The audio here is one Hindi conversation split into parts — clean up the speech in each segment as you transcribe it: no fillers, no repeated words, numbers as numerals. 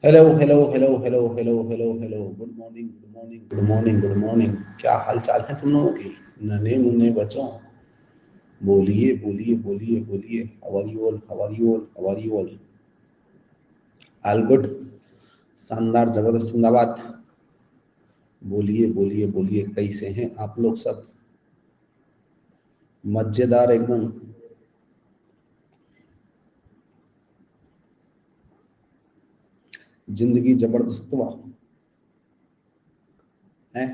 Hello hello hello hello hello hello hello, good morning good morning good morning good morning. क्या हाल चाल है तुम लोगों की नन्हे मुन्ने बच्चों? बोलिए बोलिए बोलिए बोलिए। How are you all, how are you all, how are you all? All good, शानदार, जबरदस्त, जिंदाबाद। बोलिए बोलिए बोलिए, कैसे हैं आप लोग सब? मजेदार एकदम। जिंदगी जबरदस्त हुआ है।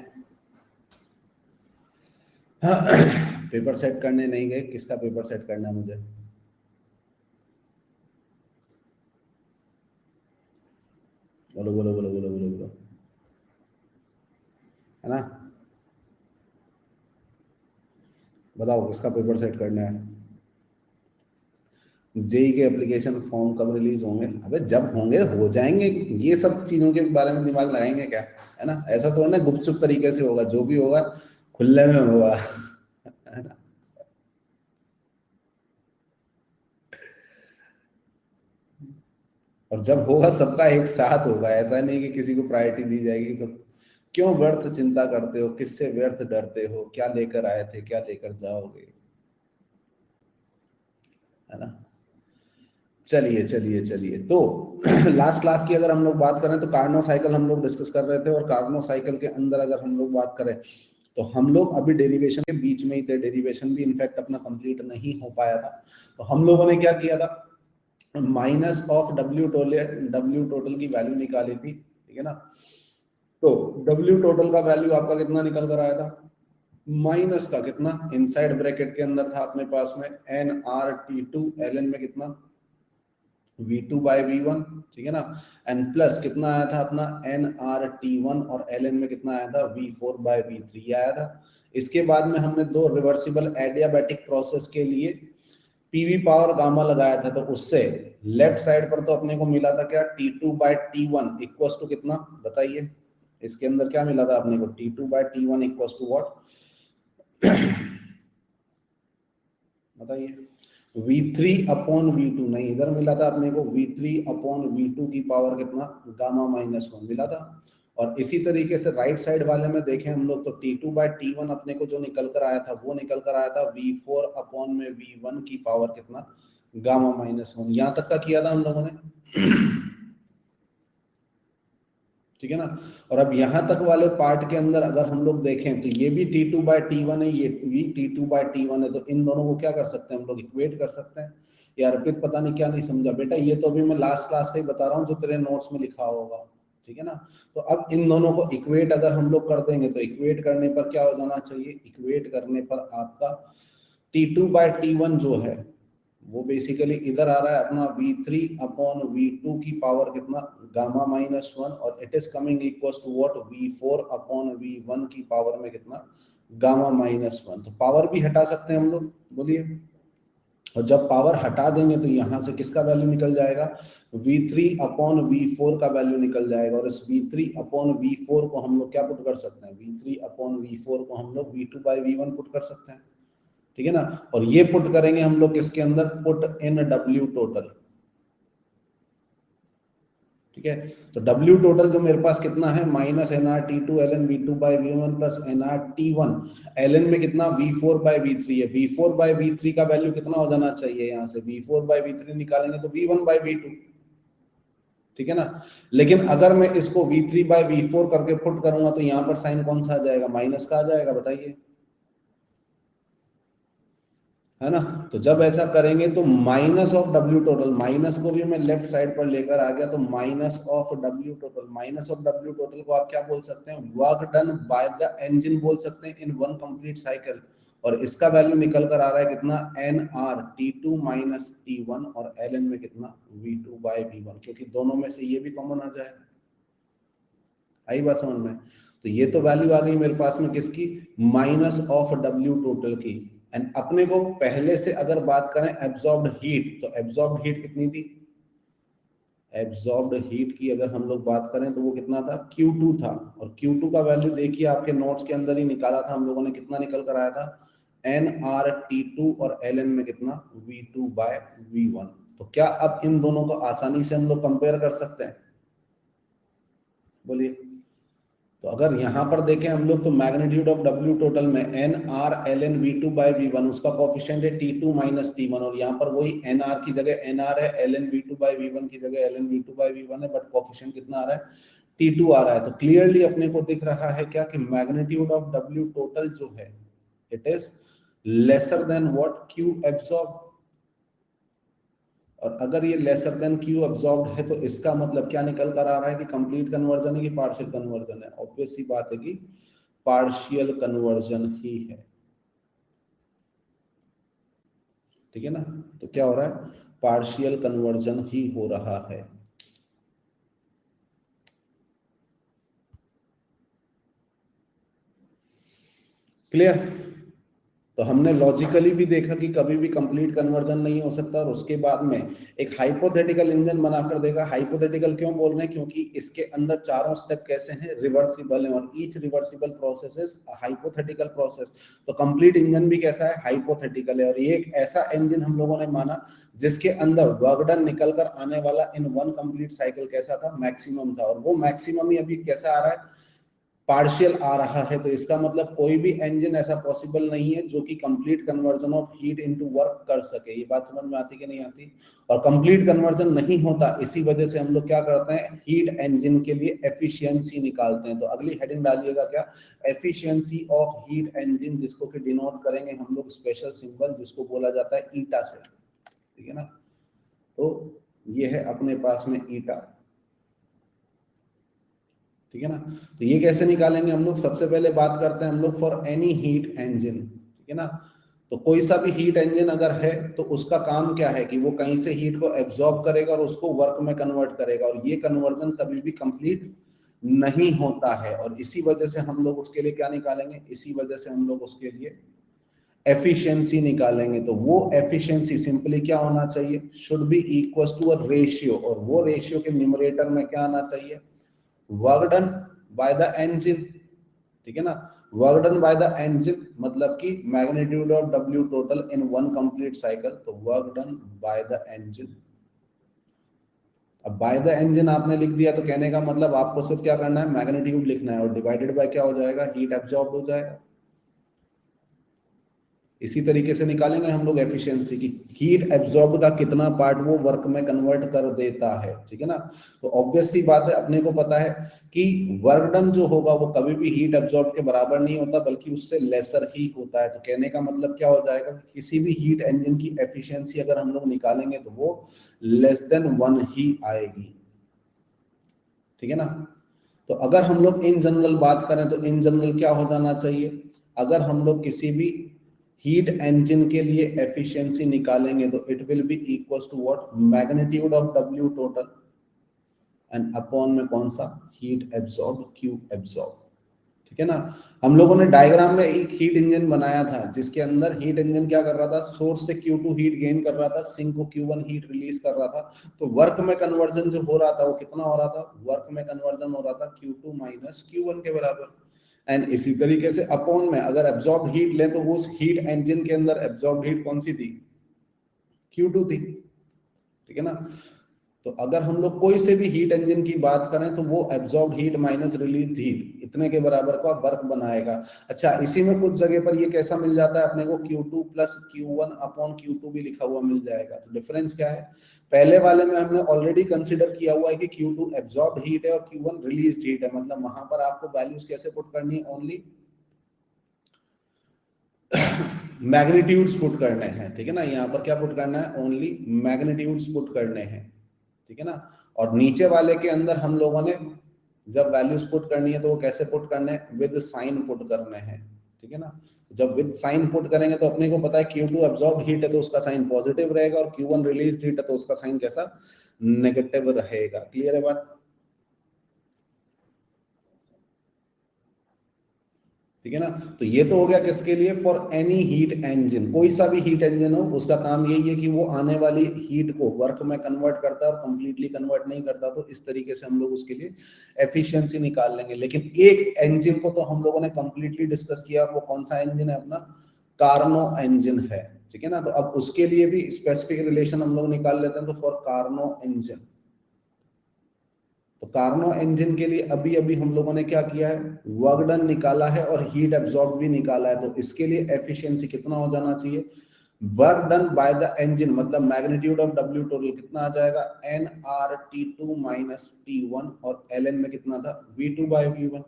पेपर सेट करने नहीं गए? किसका पेपर सेट करना है मुझे? बोलो बोलो बोलो बोलो बोलो बोलो, है ना? बताओ किसका पेपर सेट करना है? जेई के एप्लीकेशन फॉर्म कब रिलीज होंगे? अबे जब होंगे हो जाएंगे। ये सब चीजों के बारे में दिमाग लगाएंगे क्या? है ना? ऐसा तो ना गुपचुप तरीके से होगा, जो भी होगा खुले में होगा। है ना? और जब होगा सबका एक साथ होगा, ऐसा नहीं कि किसी को प्रायोरिटी दी जाएगी। तो क्यों व्यर्थ चिंता करते हो? किससे व्यर्थ डरते हो? क्या लेकर आए थे, क्या लेकर जाओगे? है ना? चलिए चलिए चलिए, तो लास्ट क्लास की अगर हम लोग बात करें तो कार्नो साइकिल हम लोग डिस्कस कर रहे थे, और कार्नो साइकिल के अंदर अगर हम लोग बात करें तो हम लोग अभी डेरिवेशन के बीच में ही थे। डेरिवेशन भी इनफैक्ट अपना कंप्लीट नहीं हो पाया था। तो हम लोगों ने क्या किया था, माइनस ऑफ डब्ल्यू टोटल की वैल्यू निकाली थी, ठीक है ना? तो डब्ल्यू टोटल का वैल्यू आपका कितना निकल कर आया था? माइनस का कितना, इनसाइड ब्रैकेट के अंदर था अपने पास में N R T two, L N में कितना, V2 बाई V1, ठीक है ना? एंड प्लस कितना आया था अपना NRT1, और LN में कितना आया था, V4 बाई V3 आया था। इसके बाद में हमने दो रिवर्सिबल एडियाबैटिक प्रोसेस के लिए पीवी पावर गामा लगाया था, तो उससे लेफ्ट साइड पर तो अपने को मिला था क्या, T2 by T1 equal to कितना, बताइए? इसके अंदर क्या मिला था अपने को? T2 by T1 equal to what, बताइए? V3 अपॉन V2 नहीं, इधर मिला था अपने को V3 अपॉन V2 की पावर कितना, गामा माइनस वन मिला था। और इसी तरीके से राइट साइड वाले में देखें हम लोग, तो T2 बाई T1 अपने को जो निकल कर आया था, वो निकल कर आया था V4 अपॉन में V1 की पावर कितना, गामा माइनस वन। यहां तक का किया था हम लोगों ने। ठीक है ना? और अब यहां तक वाले पार्ट के अंदर अगर हम लोग देखें तो ये भी T2 बाई T1 है, ये भी T2 बाई T1 है, तो इन दोनों को क्या कर सकते हैं हम लोग, इक्वेट कर सकते हैं। यार अर्पित पता नहीं क्या नहीं समझा बेटा, ये तो अभी मैं लास्ट क्लास का ही बता रहा हूँ जो तेरे नोट्स में लिखा होगा, ठीक है ना? तो अब इन दोनों को इक्वेट अगर हम लोग कर देंगे तो इक्वेट करने पर क्या हो जाना चाहिए, इक्वेट करने पर आपका T2 बाई T1 जो है वो बेसिकली इधर आ रहा है अपना V3 अपॉन V2 की पावर कितना, गामा माइनस वन, और it is coming equal to what, V4 upon V1 की पावर में कितना, गामा माइनस वन। तो पावर भी हटा सकते हैं हम लोग, बोलिए। और जब पावर हटा देंगे तो यहां से किसका वैल्यू निकल जाएगा, V3 अपॉन V4 का वैल्यू निकल जाएगा। और इस V3 अपॉन V4 को हम लोग क्या पुट कर सकते हैं, V3 अपॉन V4 को हम लोग V2 बाई V1 पुट कर सकते हैं, ठीक है ना? और ये पुट करेंगे हम लोग किसके अंदर, पुट इन डब्ल्यू टोटल, ठीक है? तो डब्ल्यू टोटल जो मेरे पास कितना है, minus N R T two L N V two by V one plus N R T one, L N में कितना, V four by V three है। V four by V three का वैल्यू कितना हो जाना चाहिए, यहाँ से V four by V three निकालेंगे तो V one by V two, ठीक है ना? लेकिन अगर मैं इसको V three by V four करके पुट करूंगा तो यहाँ पर साइन कौन सा आ जाएगा, माइनस का आ जाएगा, बताइए? है ना? तो जब ऐसा करेंगे तो minus of W total, minus को भी मैं लेफ्ट साइड पर लेकर आ गया, तो minus of W total, minus of W total को आप क्या बोल सकते हैं, work done by the engine बोल सकते हैं इन वन कंप्लीट साइकिल। और इसका वैल्यू निकल कर आ रहा है कितना, N R T two minus T one, और एल एन में कितना, V two by V one, क्योंकि दोनों में से ये भी कॉमन आ जाएगा। आई बात समझ में? तो ये तो वैल्यू आ गई मेरे पास में किसकी, माइनस ऑफ डब्ल्यू टोटल की। एंड अपने को पहले से अगर बात करें एब्जॉर्ब्ड हीट, तो एब्जॉर्ब्ड हीट कितनी थी, एब्जॉर्ब्ड हीट की अगर हम लोग बात करें तो वो कितना था, Q2 था। और Q2 का वैल्यू देखिए आपके नोट्स के अंदर ही निकाला था हम लोगों ने, कितना निकल कर आया था, NRT2, और LN में कितना, V2 बाय V1। तो क्या अब इन दोनों को आसानी से हम लोग कंपेयर कर सकते हैं? बोलिए। तो अगर यहां पर देखें हम लोग तो मैग्नीट्यूड ऑफ डब्ल्यू टोटल में N R L N V two by V one, उसका कोफिशिएंट है T two minus T one, और यहाँ पर वही एन आर की जगह एन आर है, L N V two by V one की जगह L N V two by V one है, बट कोफिशिएंट कितना आ रहा है, टी टू आ रहा है। तो क्लियरली अपने को दिख रहा है क्या कि मैग्नीट्यूड ऑफ डब्ल्यू टोटल जो है it is lesser than what, Q absorb. और अगर ये लेसर देन क्यू अब्सॉर्ब्ड है तो इसका मतलब क्या निकल कर आ रहा है कि कंप्लीट कन्वर्जन है कि पार्शियल कन्वर्जन है? ऑब्वियस सी बात है कि पार्शियल कन्वर्जन ही है, ठीक है ना। तो क्या हो रहा है, पार्शियल कन्वर्जन ही हो रहा है। क्लियर? तो हमने लॉजिकली भी देखा कि कभी भी कंप्लीट कन्वर्जन नहीं हो सकता, और उसके बाद में एक हाइपोथेटिकल इंजन बनाकर देखा। हाइपोथेटिकल क्यों बोल रहे हैं? क्योंकि इसके अंदर चारों स्टेप कैसे हैं, रिवर्सिबल हैं, और each reversible process is hypothetical process. तो कंप्लीट इंजन भी कैसा है, हाइपोथेटिकल है। और ये एक ऐसा इंजन हम लोगों ने माना जिसके अंदर वर्क डन निकल कर आने वाला इन वन कंप्लीट साइकिल कैसा था, मैक्सिमम था, और वो मैक्सिमम ही अभी कैसा आ रहा है, पार्शियल आ रहा है। तो इसका मतलब कोई भी इंजन ऐसा पॉसिबल नहीं है जो कि complete conversion of heat into work कर सके। ये बात समझ में आती कि नहीं आती? और कंप्लीट कन्वर्जन नहीं होता, इसी वजह से हम लोग क्या करते हैं, हीट इंजन के लिए एफिशिएंसी निकालते हैं। तो अगली हेडिंग डालिएगा क्या, एफिशिएंसी ऑफ हीट इंजन, जिसको कि डिनोट करेंगे हम लोग स्पेशल सिंबल जिसको बोला जाता है ईटा से, ठीक है ना। तो ये है अपने पास में ईटा, ठीक है ना। तो ये कैसे निकालेंगे हम लोग, सबसे पहले बात करते हैं हम लोग फॉर एनी हीट इंजन, ठीक है ना। तो कोई सा भी हीट इंजन अगर है तो उसका काम क्या है कि वो कहीं से हीट को एब्जॉर्ब करेगा और उसको वर्क में कन्वर्ट करेगा, और ये कन्वर्जन कभी भी कंप्लीट नहीं होता है। और इसी वजह से हम लोग उसके लिए क्या निकालेंगे, इसी वजह से हम लोग उसके लिए एफिशिएंसी निकालेंगे। तो वो एफिशिएंसी सिंपली क्या होना चाहिए, should be equal to a ratio, और वो रेशियो के न्यूमरेटर में क्या आना चाहिए, work done by the engine, ठीक है ना। Work done by the engine मतलब कि magnitude of W total in one complete cycle, तो work done by the engine. अब बाय द इंजन आपने लिख दिया तो कहने का मतलब आपको सिर्फ क्या करना है, मैग्नीट्यूड लिखना है, और डिवाइडेड बाय क्या हो जाएगा, हीट एब्जॉर्ब हो जाएगा। इसी तरीके से निकालेंगे हम लोग एफिशिएंसी की, हीट एब्जॉर्ब का कितना पार्ट वो वर्क में कन्वर्ट कर देता है, ठीक है ना। तो ऑब्वियस सी बात है, अपने को पता है कि वर्क डन जो होगा वो कभी भी हीट एब्जॉर्ब के बराबर नहीं होता, बल्कि उससे लेसर ही होता है। तो कहने का मतलब क्या हो जाएगा, किसी भी हीट इंजन की एफिशिएंसी अगर हम लोग निकालेंगे तो वो लेस देन 1 ही आएगी, ठीक है ना। तो अगर हम लोग इन जनरल बात करें तो इन जनरल क्या हो जाना चाहिए, अगर हम लोग किसी भी हीट इंजन के लिए एफिशिएंसी निकालेंगे तो it will be equal to what, magnitude of W total and upon में कौन सा, हीट एब्जॉर्ब, क्यू एब्जॉर्ब, ठीक है ना। हम लोगों ने डायग्राम में एक हीट इंजन बनाया था जिसके अंदर हीट इंजन क्या कर रहा था, सोर्स से Q2 हीट गेन कर रहा था, सिंक को Q1 हीट रिलीज कर रहा था। तो वर्क में कन्वर्जन जो हो रहा था वो कितना हो रहा था, वर्क में कन्वर्जन हो रहा था Q2 माइनस Q1 के बराबर। एंड इसी तरीके से अपॉन में अगर एब्जॉर्ब हीट लें तो उस हीट इंजन के अंदर एब्जॉर्ब हीट कौन सी थी, Q2 थी, ठीक है ना। तो अगर हम लोग कोई से भी हीट इंजन की बात करें तो वो absorb heat minus release heat इतने के बराबर का वर्क बनाएगा। अच्छा, इसी में कुछ जगह पर ये कैसा मिल जाता है अपने को, Q2 plus Q1 upon Q2 भी लिखा हुआ मिल जाएगा। तो डिफरेंस क्या है, पहले वाले में हमने ऑलरेडी कंसिडर किया हुआ है कि Q2 एब्जॉर्ब हीट है और Q1 रिलीज हीट है, मतलब वहां पर आपको वैल्यूज कैसे पुट करनी है, ओनली मैग्नीट्यूड्स पुट करने हैं, ठीक है ना। यहाँ पर क्या पुट करना है, ओनली मैग्नीट्यूड्स पुट करने हैं, ठीक है ना। और नीचे वाले के अंदर हम लोगों ने जब वैल्यूज पुट करनी है तो वो कैसे पुट करने हैं, विद साइन पुट करने हैं, ठीक है ना। जब विद साइन पुट करेंगे तो अपने को पता है Q2 एब्जॉर्ब हीट है तो उसका साइन पॉजिटिव रहेगा, और Q1 रिलीज हीट है तो उसका साइन कैसा, नेगेटिव रहेगा। क्लियर है बात, ठीक है ना। तो ये तो हो गया किसके लिए, फॉर एनी हीट इंजन, कोई सा भी हीट इंजन हो उसका काम यही है कि वो आने वाली हीट को वर्क में कन्वर्ट करता है और कंप्लीटली कन्वर्ट नहीं करता। तो इस तरीके से हम लोग उसके लिए एफिशिएंसी निकाल लेंगे। लेकिन एक इंजन को तो हम लोगों ने कंप्लीटली डिस्कस किया, वो कौन सा इंजन है, अपना कार्नो इंजन है, ठीक है ना। तो अब उसके लिए भी स्पेसिफिक रिलेशन हम लोग निकाल लेते हैं। तो फॉर कार्नो इंजन, तो तो कार्नो इंजन के लिए अभी अभी हम लोगों ने क्या किया है, वर्क डन निकाला है और हीट एब्जॉर्ब भी निकाला है। तो इसके लिए एफिशिएंसी कितना हो जाना चाहिए, work done by the engine मतलब मैग्नीट्यूड ऑफ डब्ल्यू टोटल कितना आ जाएगा, N R T two minus T one, और एल एन में कितना था, V two by V one,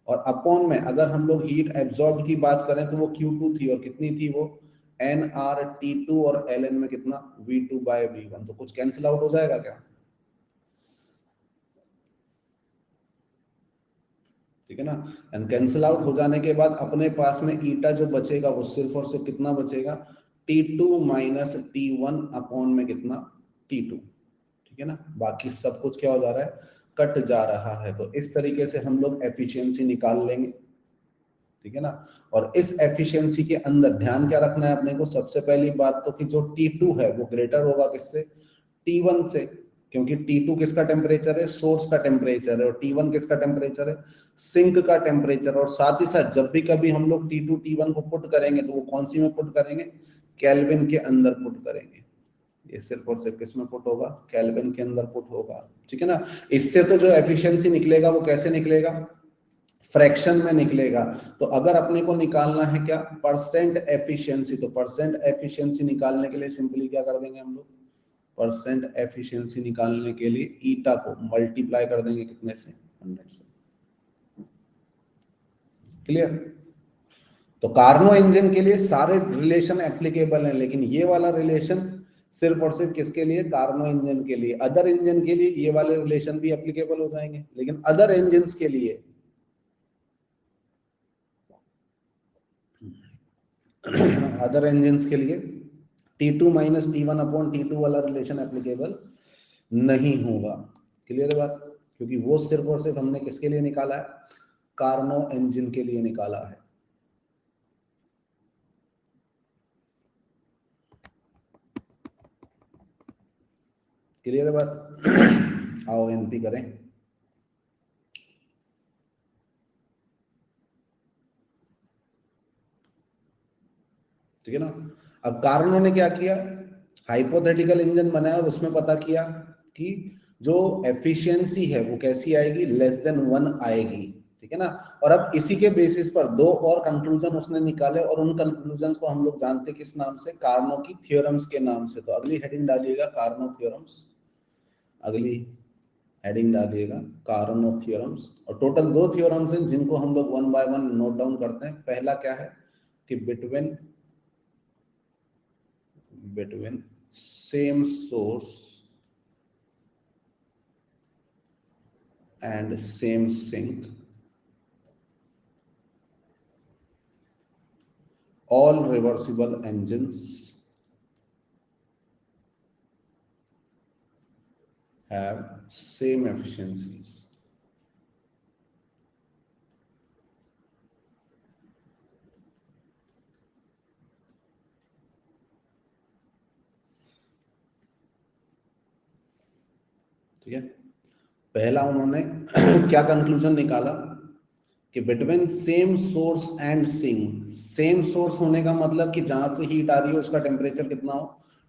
और अपॉन में अगर हम लोग हीट एब्जॉर्ब की बात करें तो वो Q2 थी, और कितनी थी वो, एन आर टी टू, और एल एन में कितना, V2 बाय V1। तो कुछ कैंसिल आउट हो जाएगा क्या, ठीक है ना। एंड कैंसिल आउट हो जाने के बाद अपने पास में ईटा जो बचेगा वो सिर्फ और सिर्फ कितना बचेगा, T2 माइनस T1 अपॉन में कितना, T2, ठीक है ना। बाकी सब कुछ क्या हो जा रहा है, कट जा रहा है। तो इस तरीके से हम लोग एफिशिएंसी निकाल लेंगे, ठीक है ना। और इस एफिशिएंसी के अंदर ध्यान क्या रखना है अपने को, सबसे पहली बात तो कि जो T2 है वो ग्रेटर होगा किससे, T1 से, क्योंकि T2 किसका टेम्परेचर है, सोर्स का टेम्परेचर है, और T1 किसका टेम्परेचर है, सिंक का टेम्परेचर। और साथ ही साथ जब भी कभी हम लोग T2 T1 को पुट करेंगे तो वो कौन सी में पुट करेंगे, केल्विन के अंदर पुट करेंगे। ये सिर्फ और सिर्फ किस में पुट होगा, केल्विन के अंदर पुट होगा, ठीक है ना। इससे तो जो एफिशिएंसी निकलेगा वो कैसे निकलेगा, फ्रैक्शन में निकलेगा। तो अगर अपने को निकालना है क्या, परसेंट एफिशिएंसी, तो परसेंट एफिशिएंसी निकालने के लिए सिंपली क्या कर देंगे हम लोग, परसेंट एफिशिएंसी निकालने के लिए ईटा को मल्टीप्लाई कर देंगे कितने से, 100 से। क्लियर। तो कार्नो इंजन के लिए सारे रिलेशन एप्लीकेबल हैं, लेकिन ये वाला रिलेशन सिर्फ और सिर्फ किसके लिए, कार्नो इंजन के लिए। अदर इंजन के लिए ये वाले रिलेशन भी एप्लीकेबल हो जाएंगे, लेकिन अदर इंजन के लिए अदर इंजन के लिए T2 minus T1 upon T2 वाला रिलेशन एप्लीकेबल नहीं होगा। क्लियर है बात, क्योंकि वो सिर्फ और सिर्फ हमने किसके लिए निकाला है, कार्नो इंजन के लिए निकाला है। क्लियर है बात। आओ एनपी करें। ठीक है ना। अब कार्नो ने क्या किया, हाइपोथेटिकल इंजन बनाया और उसमें पता किया कि जो एफिशिएंसी है वो कैसी आएगी, लेस देन 1 आएगी, ठीक है ना। और अब इसी के बेसिस पर दो और कंक्लूजन उसने निकाले, और उन कंक्लूजन्स को हम लोग जानते किस नाम से, कार्नो की थ्योरम्स के नाम से। तो अगली हेडिंग डालिएगा कार्नो थ्योरम्स, अगली हेडिंग डालिएगा कार्नो थ्योरम्स। और टोटल 2 थ्योरम्स हैं जिनको हम लोग one by one note down करते हैं। पहला क्या है कि between same source and same sink, all reversible engines have same efficiencies. ठीक है। पहला उन्होंने क्या कंक्लूजन निकाला कि between same source and sink, same source होने का मतलब कि जहां से हीट आ रही है उसका टेम्परेचर कितना हो,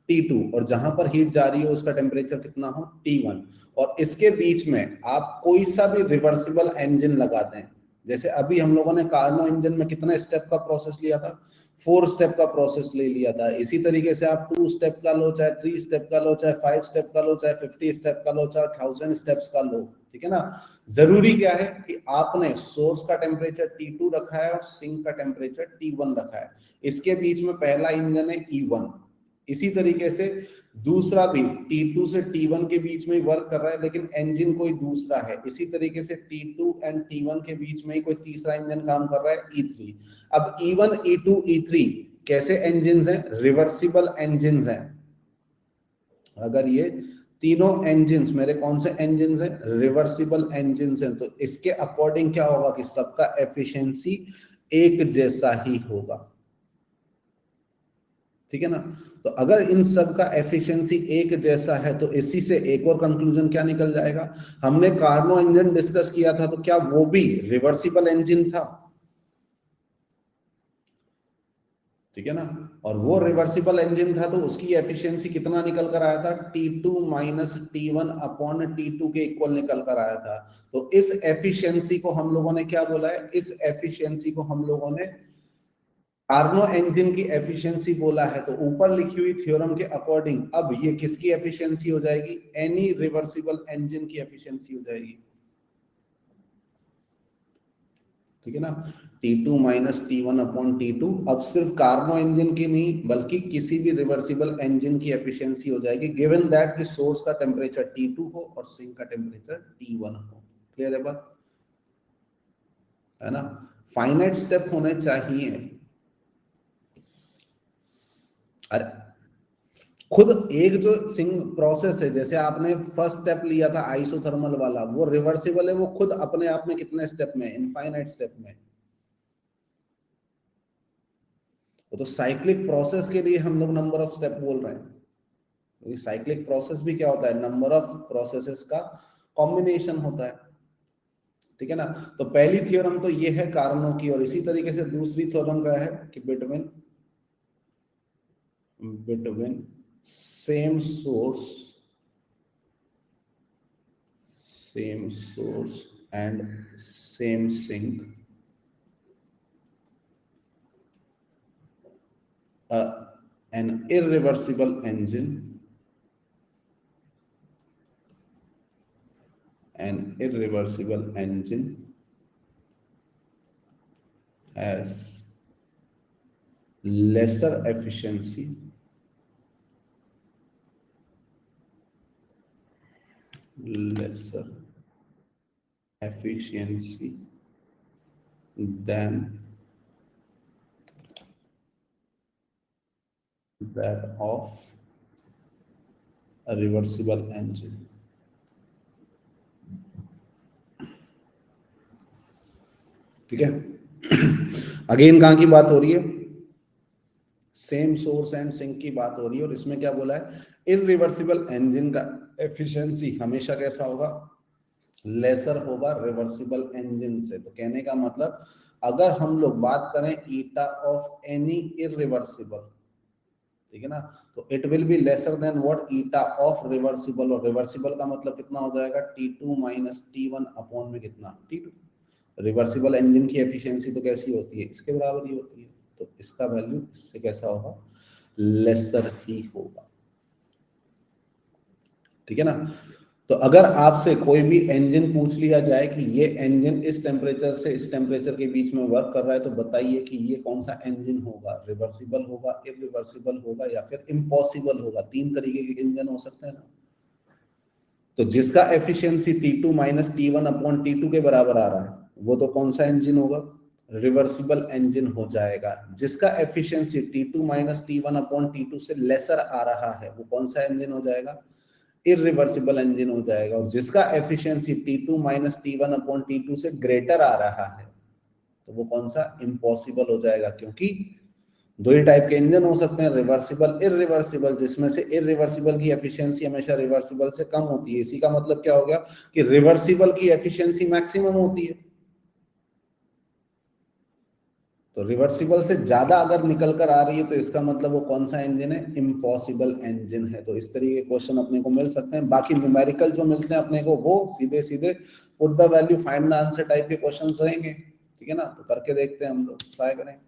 T2, और जहां पर हीट जा रही है उसका टेम्परेचर कितना हो, T1। और इसके बीच में आप कोई सा भी रिवर्सिबल इंजन लगा दें। जैसे अभी हम लोगों ने कार्नो इंजन में कितना स्टेप का प्रोसेस लिया था, 4 स्टेप का प्रोसेस ले लिया था। इसी तरीके से आप 2 स्टेप का लो, चाहे 3 स्टेप का लो, चाहे 5 स्टेप का लो, चाहे 50 स्टेप का लो, चाहे 1000 स्टेप्स का लो, ठीक है ना। जरूरी क्या है कि आपने सोर्स का टेम्परेचर T2 रखा है और सिंक का टेम्परेचर T1 रखा है। इसके बीच में पहला इंजन है E1। इसी तरीके से दूसरा भी T2 से T1 के बीच में वर्क कर रहा है, लेकिन इंजन कोई दूसरा है। इसी तरीके से T2 एंड T1 के बीच में कोई तीसरा इंजन काम कर रहा है, E3। अब E1 E2 E3 कैसे इंजन हैं, रिवर्सिबल इंजन हैं। अगर ये तीनों इंजन्स मेरे कौन से इंजन्स हैं, रिवर्सिबल इंजन्स हैं, तो इसके अकॉर्डिंग क्या होगा कि सबका एफिशिएंसी एक जैसा ही होगा, ठीक है ना। तो अगर इन सब का एफिशिएंसी एक जैसा है तो इसी से एक और कंक्लूजन क्या निकल जाएगा, हमने कार्नो इंजन डिस्कस किया था तो क्या वो भी रिवर्सिबल इंजन था, ठीक है ना। और वो रिवर्सिबल इंजन था तो उसकी एफिशिएंसी कितना निकल कर आया था, T2 minus T1 upon T2 के इक्वल निकल कर आया था। तो इस एफिशिएंसी को हम लोगों ने क्या बोला है, इस एफिशिएंसी को हम लोगों ने कार्नो इंजन की एफिशिएंसी बोला है। तो ऊपर लिखी हुई थ्योरम के अकॉर्डिंग अब ये किसकी एफिशिएंसी हो जाएगी, एनी रिवर्सिबल इंजन की एफिशिएंसी हो जाएगी। ठीक है ना। T2 minus T1 upon T2 अब सिर्फ कार्नो इंजन की नहीं बल्कि किसी भी रिवर्सिबल इंजन की एफिशिएंसी हो जाएगी, गिवन दैट कि सोर्स का टेम्परेचर T2 हो और सिंक का टेम्परेचर T1 हो। क्लियर है बात, है ना। फाइनाइट स्टेप होने चाहिए। अरे खुद एक जो सिंग प्रोसेस है, जैसे आपने फर्स्ट स्टेप लिया था आइसोथर्मल वाला, वो रिवर्सिबल है, वो खुद अपने आप में कितने स्टेप में, इनफाइनाइट स्टेप में। वो तो साइक्लिक प्रोसेस के लिए हम लोग नंबर ऑफ स्टेप बोल रहे हैं। साइक्लिक प्रोसेस भी क्या होता है, नंबर ऑफ प्रोसेसेस का कॉम्बिनेशन होता है। ठीक है ना। तो पहली थ्योरम तो ये है कारणों की, और इसी तरीके से दूसरी थ्योरम क्या है कि between between same source and same sink an irreversible engine has lesser efficiency than that of a reversible engine। ठीक है। अगेन कहां की बात हो रही है, सेम सोर्स एंड सिंक की बात हो रही है, और इसमें क्या बोला है, इरिवर्सिबल इंजन का एफिशिएंसी हमेशा कैसा होगा, लेसर होगा रिवर्सिबल इंजन से। तो कहने का मतलब अगर हम लोग बात करें ईटा ऑफ एनी इरिवर्सिबल, ठीक है ना, तो it will be lesser than what, eta of reversible. और रिवर्सिबल का मतलब कितना हो जाएगा, T2 माइनस T1 अपॉन में कितना, T2। रिवर्सिबल इंजन की एफिशिएंसी तो कैसी होती है, इसके बराबर ही होती है। तो इसका वैल्यू इससे कैसा होगा, लेसर ही होगा। ठीक है ना। तो अगर आपसे कोई भी इंजन पूछ लिया जाए कि ये इंजन इस टेम्परेचर से इस टेम्परेचर के बीच में वर्क कर रहा है, तो बताइए कि ये कौन सा इंजन होगा, रिवर्सिबल होगा, इरिवर्सिबल होगा या फिर इम्पॉसिबल होगा। तीन तरीके के इंजन हो सकते हैं ना। तो जिसका efficiency T2 minus T1 upon T2 के बराबर आ रहा है, वो तो कौन सा इंजन होगा, रिवर्सिबल इंजन हो जाएगा। जिसका efficiency T2 minus T1 upon T2 से लेसर आ रहा है, वो कौन सा इंजन हो जाएगा, इरिवर्सिबल इंजन हो जाएगा। और जिसका efficiency T2 minus T1 upon T2 से ग्रेटर आ रहा है, तो वो कौन सा, इम्पॉसिबल हो जाएगा। क्योंकि दो ही टाइप के इंजन हो सकते हैं, रिवर्सिबल, इरिवर्सिबल, जिसमें से इरिवर्सिबल की एफिशिएंसी हमेशा रिवर्सिबल से कम होती है। इसी का मतलब क्या हो गया कि रिवर्सिबल की एफिशिएंसी मैक्सिमम होती है। तो रिवर्सिबल से ज्यादा अगर निकल कर आ रही है तो इसका मतलब वो कौन सा इंजन है, इम्पॉसिबल इंजन है। तो इस तरीके के क्वेश्चन अपने को मिल सकते हैं। बाकी न्यूमेरिकल जो मिलते हैं अपने को, वो सीधे सीधे put the value find the answer type के क्वेश्चंस रहेंगे। ठीक है ना। तो करके देखते हैं, हम लोग ट्राई करें।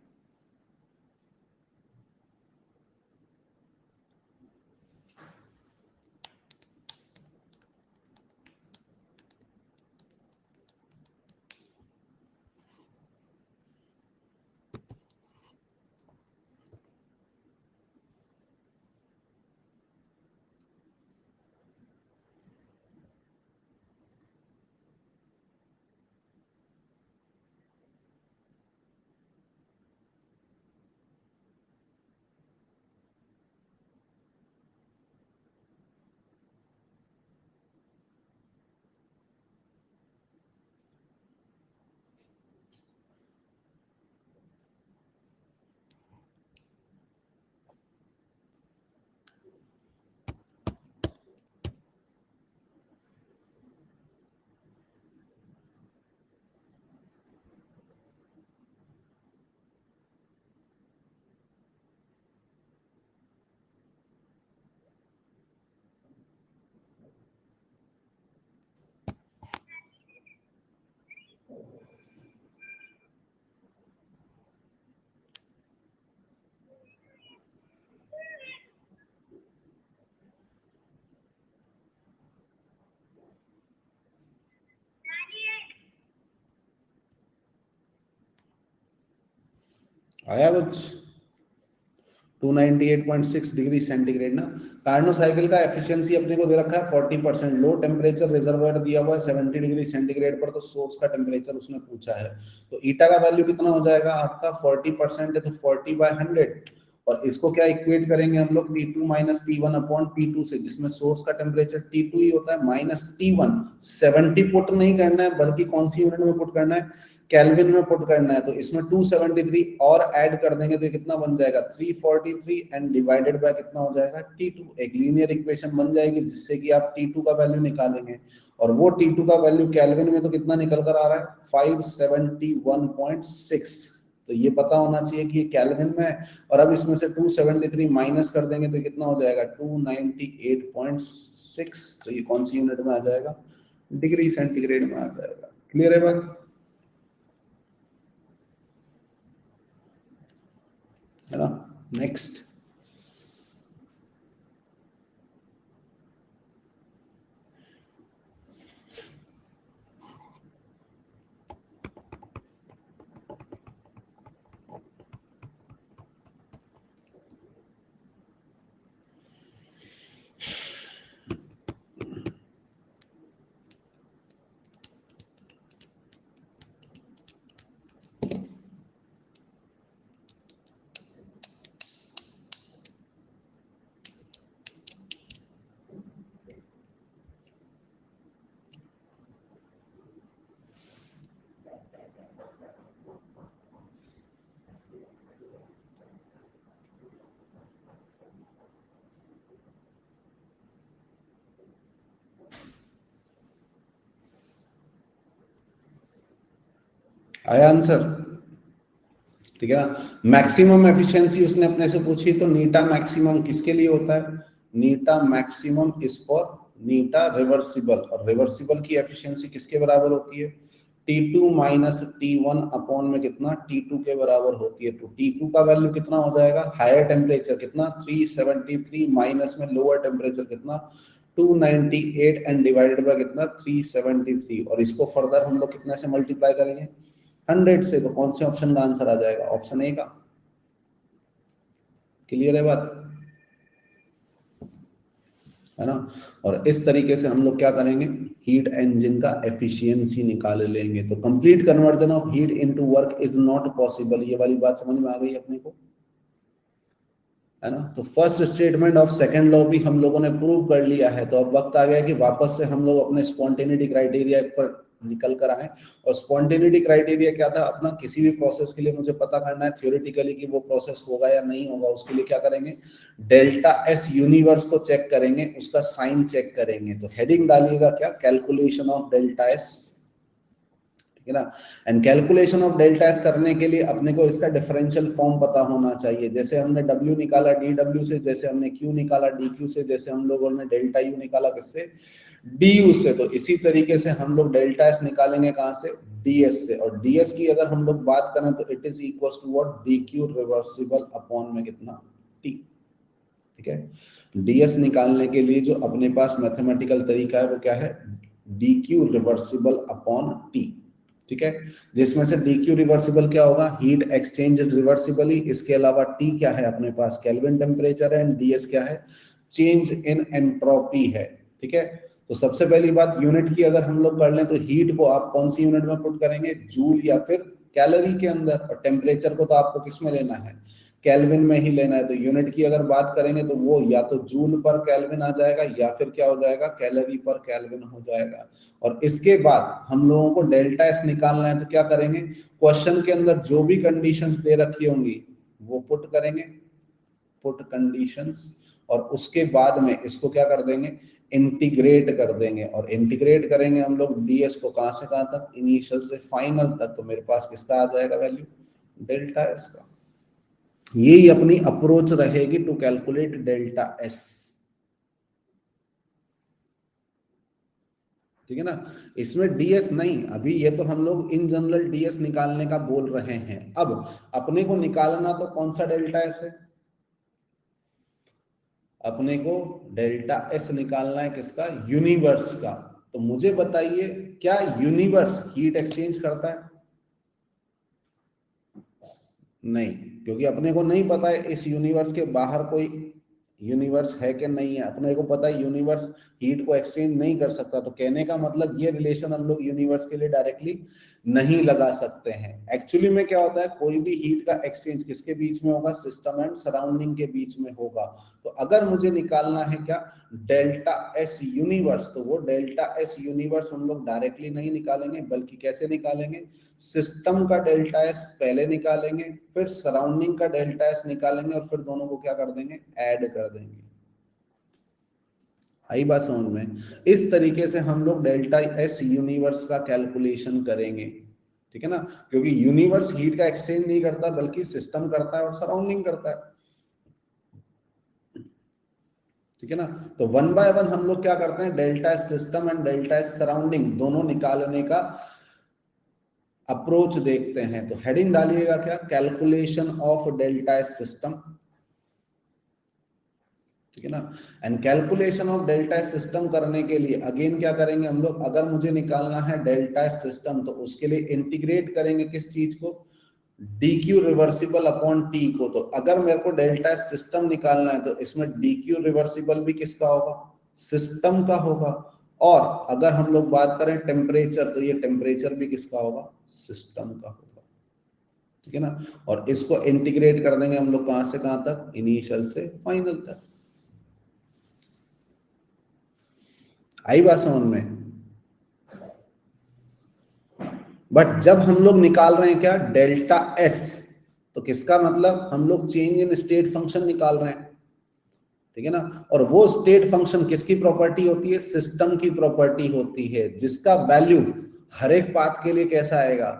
आया कुछ? 298.6 डिग्री सेंटीग्रेड ना। कार्नो साइकिल का एफिशिएंसी अपने को दे रखा है 40%, लो टेम्परेचर रिजर्वायर दिया हुआ है 70 डिग्री सेंटीग्रेड पर, तो सोर्स का टेम्परेचर उसने पूछा है, तो ईटा का वैल्यू कितना हो जाएगा आपका 40% है तो 40/100, और इसको क्या इक्वेट करेंगे हम लोग T2 minus T1 upon P2 से, जिसमें सोर्स का टेम्परेचर T2 ही होता है माइनस T1। 70 पुट नहीं करना है बल्कि कौन सी यूनिट में पुट करना है, केल्विन में पुट करना है, तो इसमें 273 और ऐड कर देंगे तो कितना बन जाएगा 343 एंड डिवाइडेड बाय कितना हो जाएगा T2। एक लीनियर इक्वेशन बन जाएगी जिससे कि आप T2 का वैल्यू निकालेंगे, और वो T2 का वैल्यू केल्विन में तो कितना निकल कर आ रहा है 571.6, तो ये पता होना चाहिए कि ये केल्विन में है, और अब इसमें से 273 माइनस कर देंगे तो कितना हो जाएगा 298.6, तो ये कौन सी यूनिट में आ जाएगा, डिग्री सेंटीग्रेड में आ जाएगा। क्लियर है बात, है ना? नेक्स्ट, आया आंसर? ठीक है ना। मैक्सिमम एफिशिएंसी उसने अपने से पूछी, तो नीटा मैक्सिमम किसके लिए होता है, eta maximum is for eta reversible, और रिवर्सिबल की एफिशिएंसी किसके बराबर होती है T2 माइनस T1 अपॉन में कितना T2 के बराबर होती है, तो T2 का वैल्यू कितना हो जाएगा, हायर टेम्परेचर कितना 373 माइनस में लोअर टेम्परेचर कितना 298 एंड डिवाइडेड बाय कितना 373, और इसको फर्दर हम लोग कितने से मल्टीप्लाई करेंगे 100 से, तो कौन से ऑप्शन का आंसर आ जाएगा, ऑप्शन ए का। क्लियर है बात, है ना? और इस तरीके से हम लोग क्या करेंगे, हीट इंजन का एफिशिएंसी निकाल लेंगे, तो complete conversion of heat into work is not possible, ये वाली बात समझ में आ गई अपने को, है ना? तो first statement of second law भी हम लोगों ने प्रूव कर लिया है, तो अब वक्त आ गया कि वापस से हम लोग अपने स्पॉन्टेनिटी क्राइटेरिया पर निकल कर आए, और स्पॉन्टेनिटी क्राइटेरिया क्या था अपना, किसी भी प्रोसेस के लिए मुझे पता करना है थ्योरेटिकली कि वो प्रोसेस होगा या नहीं होगा, उसके लिए क्या करेंगे, डेल्टा एस यूनिवर्स को चेक करेंगे, उसका साइन चेक करेंगे, तो हेडिंग डालिएगा क्या, कैलकुलेशन ऑफ डेल्टा एस, ठीक है ना। And calculation of delta S करने के लिए अपने को इसका डिफरेंशियल फॉर्म पता होना चाहिए, जैसे हमने W निकाला DW से, जैसे हमने Q निकाला DQ से, जैसे हम लोगों ने डेल्टा U निकाला किससे, DU से, तो इसी तरीके से हम लोग डेल्टा एस निकालेंगे कहां से, DS से, और DS की अगर हम लोग बात करें तो it is equal to what DQ reversible upon में कितना T, ठीक है। DS निकालने के लिए जो अपने पास मैथमेटिकल तरीका है वो क्या है, DQ रिवर्सिबल अपॉन T, ठीक है, जिसमें से DQ रिवर्सिबल क्या होगा, हीट एक्सचेंज रिवर्सिबली, इसके अलावा T क्या है अपने पास केल्विन टेम्परेचर है, एंड DS क्या है चेंज इन एंट्रोपी है, ठीक है। तो सबसे पहली बात यूनिट की अगर हम लोग कर लें तो हीट को आप कौन सी यूनिट में पुट करेंगे, जूल या फिर कैलोरी के अंदर, और टेम्परेचर को तो आपको किस में लेना है, केल्विन में ही लेना है, तो यूनिट की अगर बात करेंगे तो वो या तो जूल पर केल्विन आ जाएगा या फिर क्या हो जाएगा कैलोरी पर केल्विन हो जाएगा। और इसके बाद हम लोगों को डेल्टा एस निकालना है, तो क्या करेंगे, क्वेश्चन के अंदर जो भी कंडीशंस दे रखी होंगी वो पुट करेंगे, पुट कंडीशंस, और उसके बाद में इसको क्या कर देंगे, इंटीग्रेट कर देंगे, और इंटीग्रेट करेंगे हम लोग डीएस को कहां से कहां तक, इनिशियल से फाइनल तक, तो मेरे पास किसका आ जाएगा वैल्यू, डेल्टा एस का। यही अपनी अप्रोच रहेगी टू कैलकुलेट डेल्टा एस, ठीक है ना। इसमें डीएस नहीं, अभी ये तो हम लोग इन जनरल डीएस निकालने का बोल रहे हैं, अब अपने को निकालना तो कौन सा डेल्टा एस है, अपने को डेल्टा एस निकालना है किसका, यूनिवर्स का। तो मुझे बताइए क्या यूनिवर्स हीट एक्सचेंज करता है, नहीं, क्योंकि अपने को नहीं पता है इस यूनिवर्स के बाहर कोई यूनिवर्स है कि नहीं है। अपने को पता है यूनिवर्स हीट को एक्सचेंज नहीं कर सकता, तो कहने का मतलब ये रिलेशन हम लोग यूनिवर्स के लिए डायरेक्टली नहीं लगा सकते हैं। एक्चुअली में क्या होता है, कोई भी हीट का एक्सचेंज किसके बीच में होगा, सिस्टम एंड सराउंडिंग के बीच में होगा। तो अगर मुझे निकालना है क्या, डेल्टा एस यूनिवर्स, तो वो डेल्टा एस यूनिवर्स हम लोग डायरेक्टली नहीं निकालेंगे, बल्कि कैसे निकालेंगे, सिस्टम का डेल्टा एस पहले निकालेंगे, फिर सराउंडिंग का डेल्टा एस निकालेंगे, और फिर दोनों को क्या कर देंगे, ऐड कर देंगे। आई बात समझ में? इस तरीके से हम लोग डेल्टा एस यूनिवर्स का कैलकुलेशन करेंगे, ठीक है ना, क्योंकि यूनिवर्स हीट का एक्सचेंज नहीं करता, बल्कि सिस्टम करता है और सराउंडिंग करता है, ठीक है ना। तो वन बाय वन हम लोग क्या करते हैं, delta S system and delta S surrounding दोनों निकालने का अप्रोच देखते हैं। तो हेडिंग डालिएगा क्या, calculation of delta S system, ठीक है ना। And calculation of delta S system करने के लिए अगेन क्या करेंगे हम लोग, अगर मुझे निकालना है डेल्टा एस सिस्टम, तो उसके लिए इंटीग्रेट करेंगे किस चीज को, dq रिवर्सिबल अपॉन t को। तो अगर मेरे को डेल्टा एस सिस्टम निकालना है, तो इसमें dq रिवर्सिबल भी किसका होगा, सिस्टम का होगा। और अगर हम लोग बात करें टेम्परेचर, तो ये टेम्परेचर भी किसका होगा, सिस्टम का होगा, ठीक है ना। और इसको इंटीग्रेट कर देंगे हम लोग कहां से कहां तक, इनिशियल से फाइनल तक। आई बात समझ में? बट जब हम लोग निकाल रहे हैं क्या, डेल्टा एस, तो किसका मतलब, हम लोग चेंज इन स्टेट फंक्शन निकाल रहे हैं, ठीक है ना। और वो स्टेट फंक्शन किसकी प्रॉपर्टी होती है, सिस्टम की प्रॉपर्टी होती है, जिसका वैल्यू हर एक पाथ के लिए कैसा आएगा,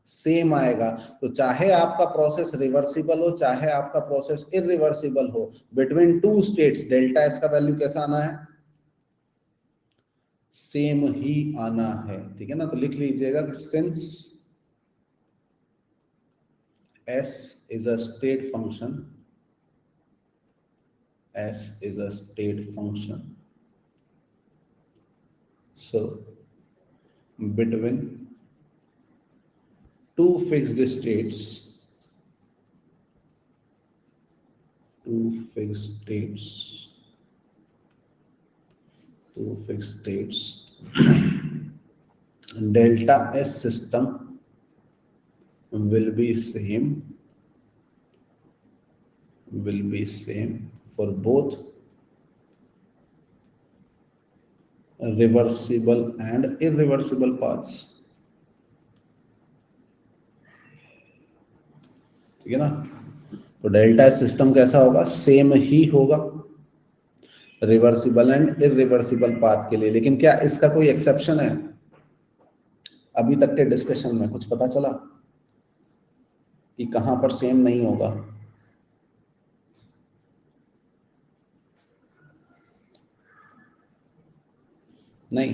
सेम आएगा। तो चाहे आपका प्रोसेस रिवर्सिबल हो, चाहे आपका प्रोसेस इरिवर्सिबल हो, between two states delta S का वैल्यू कैसा आना है, सेम ही आना है, ठीक है ना। तो लिख लीजिएगा कि since s is a state function, s is a state function, so between two fixed states, two fixed states, two fixed states delta s system will be same for both reversible and irreversible paths, ठीक है ना। तो डेल्टा एस सिस्टम कैसा होगा, सेम ही होगा रिवर्सिबल एंड इरिवर्सिबल पाथ के लिए। लेकिन क्या इसका कोई एक्सेप्शन है, अभी तक के डिस्कशन में कुछ पता चला कि कहां पर सेम नहीं होगा? नहीं,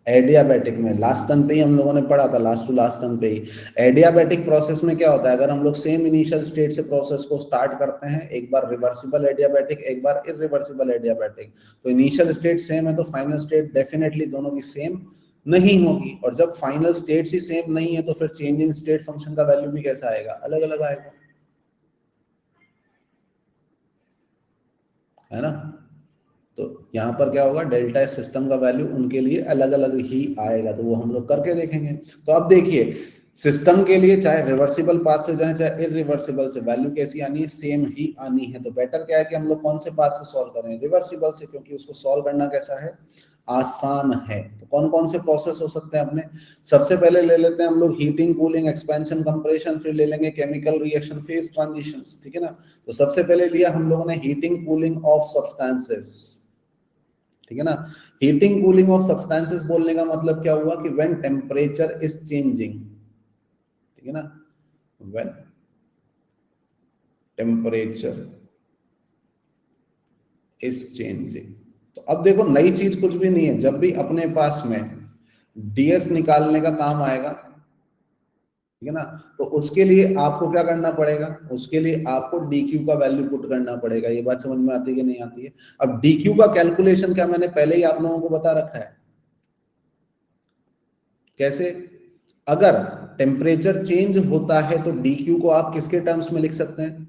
एडियाबैटिक में लास्ट टर्न पे ही हम लोगों ने पढ़ा था, लास्ट टू लास्ट टर्न पे ही। एडियाबैटिक प्रोसेस में क्या होता है, अगर हम लोग सेम इनिशियल स्टेट से प्रोसेस को स्टार्ट करते हैं, एक बार रिवर्सिबल एडियाबैटिक, एक बार इरिवर्सिबल एडियाबैटिक, तो इनिशियल स्टेट सेम है तो फाइनल स्टेट डेफिनेटली दोनों की सेम नहीं होगी। और जब फाइनल स्टेट्स ही सेम नहीं है, तो फिर चेंज इन स्टेट फंक्शन का वैल्यू भी कैसा आएगा, अलग अलग आएगा, है ना। तो यहाँ पर क्या होगा, डेल्टा एस सिस्टम का वैल्यू उनके लिए अलग अलग ही आएगा, तो वो हम लोग करके देखेंगे। तो अब देखिए, सिस्टम के लिए चाहे रिवर्सिबल पाथ से जाए चाहे इरिवर्सिबल से, वैल्यू कैसी आनी है, सेम ही आनी है। तो बेटर क्या है कि हम लोग कौन से पाथ से सॉल्व करें, रिवर्सिबल से, क्योंकि उसको सॉल्व करना कैसा है, आसान है। तो कौन कौन से प्रोसेस हो सकते हैं अपने, सबसे पहले ले लेते हैं हम लोग हीटिंग, कूलिंग, एक्सपेंशन, कंप्रेशन, फिर ले लेंगे केमिकल रिएक्शन, फेज ट्रांजिशंस, ठीक है ना। तो सबसे पहले लिया हम लोगों ने हीटिंग कूलिंग ऑफ सब्सटेंसेस, ठीक है ना। हीटिंग कूलिंग ऑफ सब्सटेंसेस बोलने का मतलब क्या हुआ कि व्हेन टेम्परेचर इज चेंजिंग, ठीक है ना, व्हेन टेम्परेचर इज चेंजिंग। तो अब देखो, नई चीज कुछ भी नहीं है, जब भी अपने पास में डीएस निकालने का काम आएगा, ठीक है ना, तो उसके लिए आपको क्या करना पड़ेगा, उसके लिए आपको dq का वैल्यू पुट करना पड़ेगा। ये बात समझ में आती है कि नहीं आती है? अब dq का कैलकुलेशन क्या मैंने पहले ही आप लोगों को बता रखा है, कैसे, अगर टेम्परेचर चेंज होता है तो dq को आप किसके टर्म्स में लिख सकते हैं?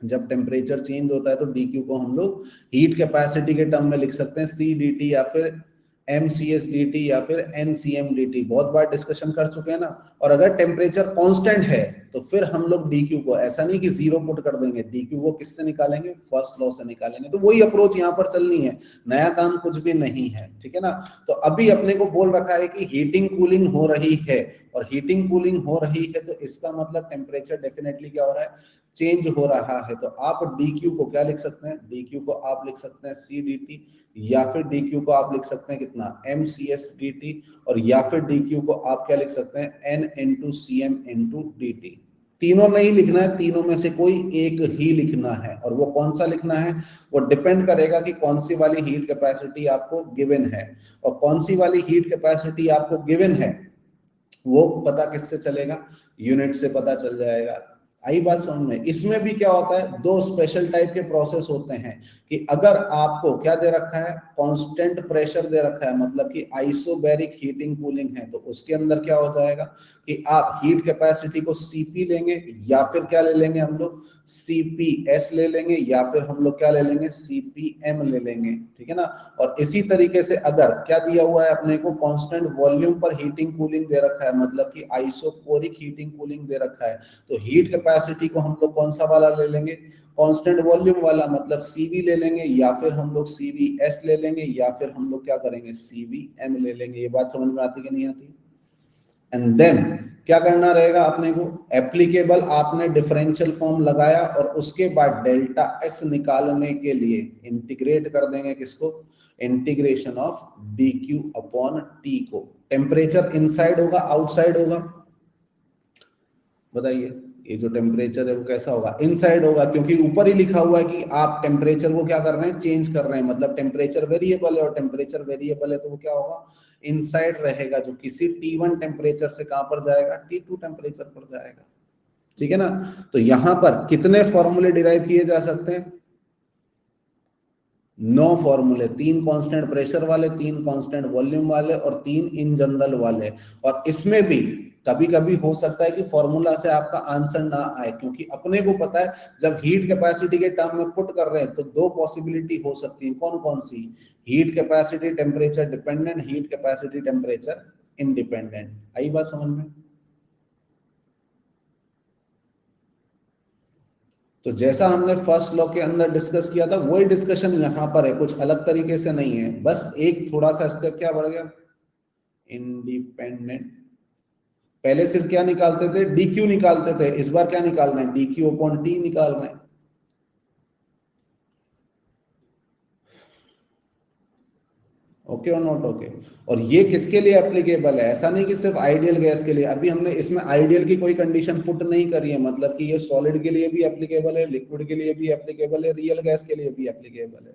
जब टेम्परेचर चेंज होता है तो dq को हम लोग हीट कैपेसिटी के टर्म में लिख सकते हैं, c dt या फिर mcs dt या फिर ncm dt। बहुत बार डिस्कशन कर चुके हैं ना। और अगर टेम्परेचर कांस्टेंट है तो फिर हम लोग dq को ऐसा नहीं कि जीरो पुट कर देंगे, dq को किससे निकालेंगे? फर्स्ट लॉ से निकालेंगे। तो वही अप्रोच यहाँ पर चलनी है, नया काम कुछ भी नहीं है, ठीक है ना। तो अभी अपने को बोल रखा है कि हीटिंग कूलिंग हो रही है, और हीटिंग कूलिंग हो रही है तो इसका मतलब टेम्परेचर डेफिनेटली क्या हो रहा है? चेंज हो रहा है। तो आप dq को क्या लिख सकते हैं? dq को आप लिख सकते हैं c dt, या फिर dq को आप लिख सकते हैं कितना? mcs dt, और या फिर dq को आप क्या लिख सकते हैं? n into cm into dt। तीनों नहीं लिखना है, तीनों में से कोई एक ही लिखना है। और वो कौन सा लिखना है? वो डिपेंड करेगा कि कौन सी वाली हीट कैपेसिटी आपको गिवन है, और कौन सी वाली हीट कैपेसिटी आपको गिवन है वो पता किससे चलेगा? यूनिट से पता चल जाएगा। आई बात समझ में? इसमें भी क्या होता है, दो स्पेशल टाइप के प्रोसेस होते हैं कि अगर आपको क्या दे रखा है? कांस्टेंट प्रेशर दे रखा है, मतलब कि आइसोबैरिक हीटिंग कूलिंग है, तो उसके अंदर क्या हो जाएगा कि आप हीट कैपेसिटी को सीपी लेंगे, या फिर क्या ले लेंगे हम लोग? सीपीएस ले लेंगे, या फिर हम लोग क्या ले लेंगे? सीपीएम ले लेंगे, ठीक है ना। और इसी तरीके से अगर क्या दिया हुआ है अपने को? कांस्टेंट वॉल्यूम पर हीटिंग कूलिंग दे रखा है, मतलब कि आइसोकोरिक हीटिंग कूलिंग दे रखा है, तो हीट कैपेसिटी को हम लोग कौन सा वाला ले लेंगे? कांस्टेंट वॉल्यूम वाला, मतलब सीवी ले लेंगे, या फिर हम लोग सीवीएस ले लेंगे, या फिर हम लोग क्या करेंगे? सीवीएम ले लेंगे। ये बात समझ में आती कि नहीं आती? एंड देन क्या करना रहेगा अपने को? एप्लीकेबल आपने डिफरेंशियल फॉर्म लगाया, और उसके बाद डेल्टा एस निकालने के लिए इंटीग्रेट कर देंगे किसको? Integration of dq upon t को। टेम्परेचर इनसाइड होगा आउटसाइड होगा? बताइए, ये जो टेम्परेचर है वो कैसा होगा? इनसाइड होगा, क्योंकि ऊपर ही लिखा हुआ है कि आप टेम्परेचर को क्या कर रहे हैं? चेंज कर रहे हैं। मतलब टेम्परेचर वेरिएबल है, और टेम्परेचर वेरिएबल है तो वो क्या होगा? इनसाइड रहेगा, जो किसी T1 टेम्परेचर से कहां पर जाएगा? T2 टेम्परेचर पर जाएगा, ठीक है ना। तो यहां पर कितने फॉर्मूले डिराइव किए जा सकते हैं? 9 फॉर्मूले, 3 कांस्टेंट प्रेशर वाले, 3 कांस्टेंट वॉल्यूम वाले, और 3 इन जनरल वाले। और इसमें भी कभी कभी हो सकता है कि फॉर्मूला से आपका आंसर ना आए, क्योंकि अपने को पता है जब हीट कैपेसिटी के टर्म में पुट कर रहे हैं तो दो पॉसिबिलिटी हो सकती है। कौन कौन सी? Heat capacity temperature dependent, heat capacity temperature independent. आई बात समझ में? तो जैसा हमने फर्स्ट लॉ के अंदर डिस्कस किया था वही डिस्कशन यहां पर है, कुछ अलग तरीके से नहीं है, बस एक थोड़ा सा स्टेप क्या बढ़ गया? इंडिपेंडेंट। पहले सिर्फ क्या निकालते थे? dq निकालते थे, इस बार क्या निकाल रहे हैं? dq अपॉन t निकाल रहे हैं। ओके और नॉट ओके? और ये किसके लिए एप्लीकेबल है? ऐसा नहीं कि सिर्फ आइडियल गैस के लिए। अभी हमने इसमें आइडियल की कोई कंडीशन पुट नहीं करी है, मतलब कि ये सॉलिड के लिए भी एप्लीकेबल है, लिक्विड के लिए भी एप्लीकेबल है, रियल गैस के लिए भी एप्लीकेबल है,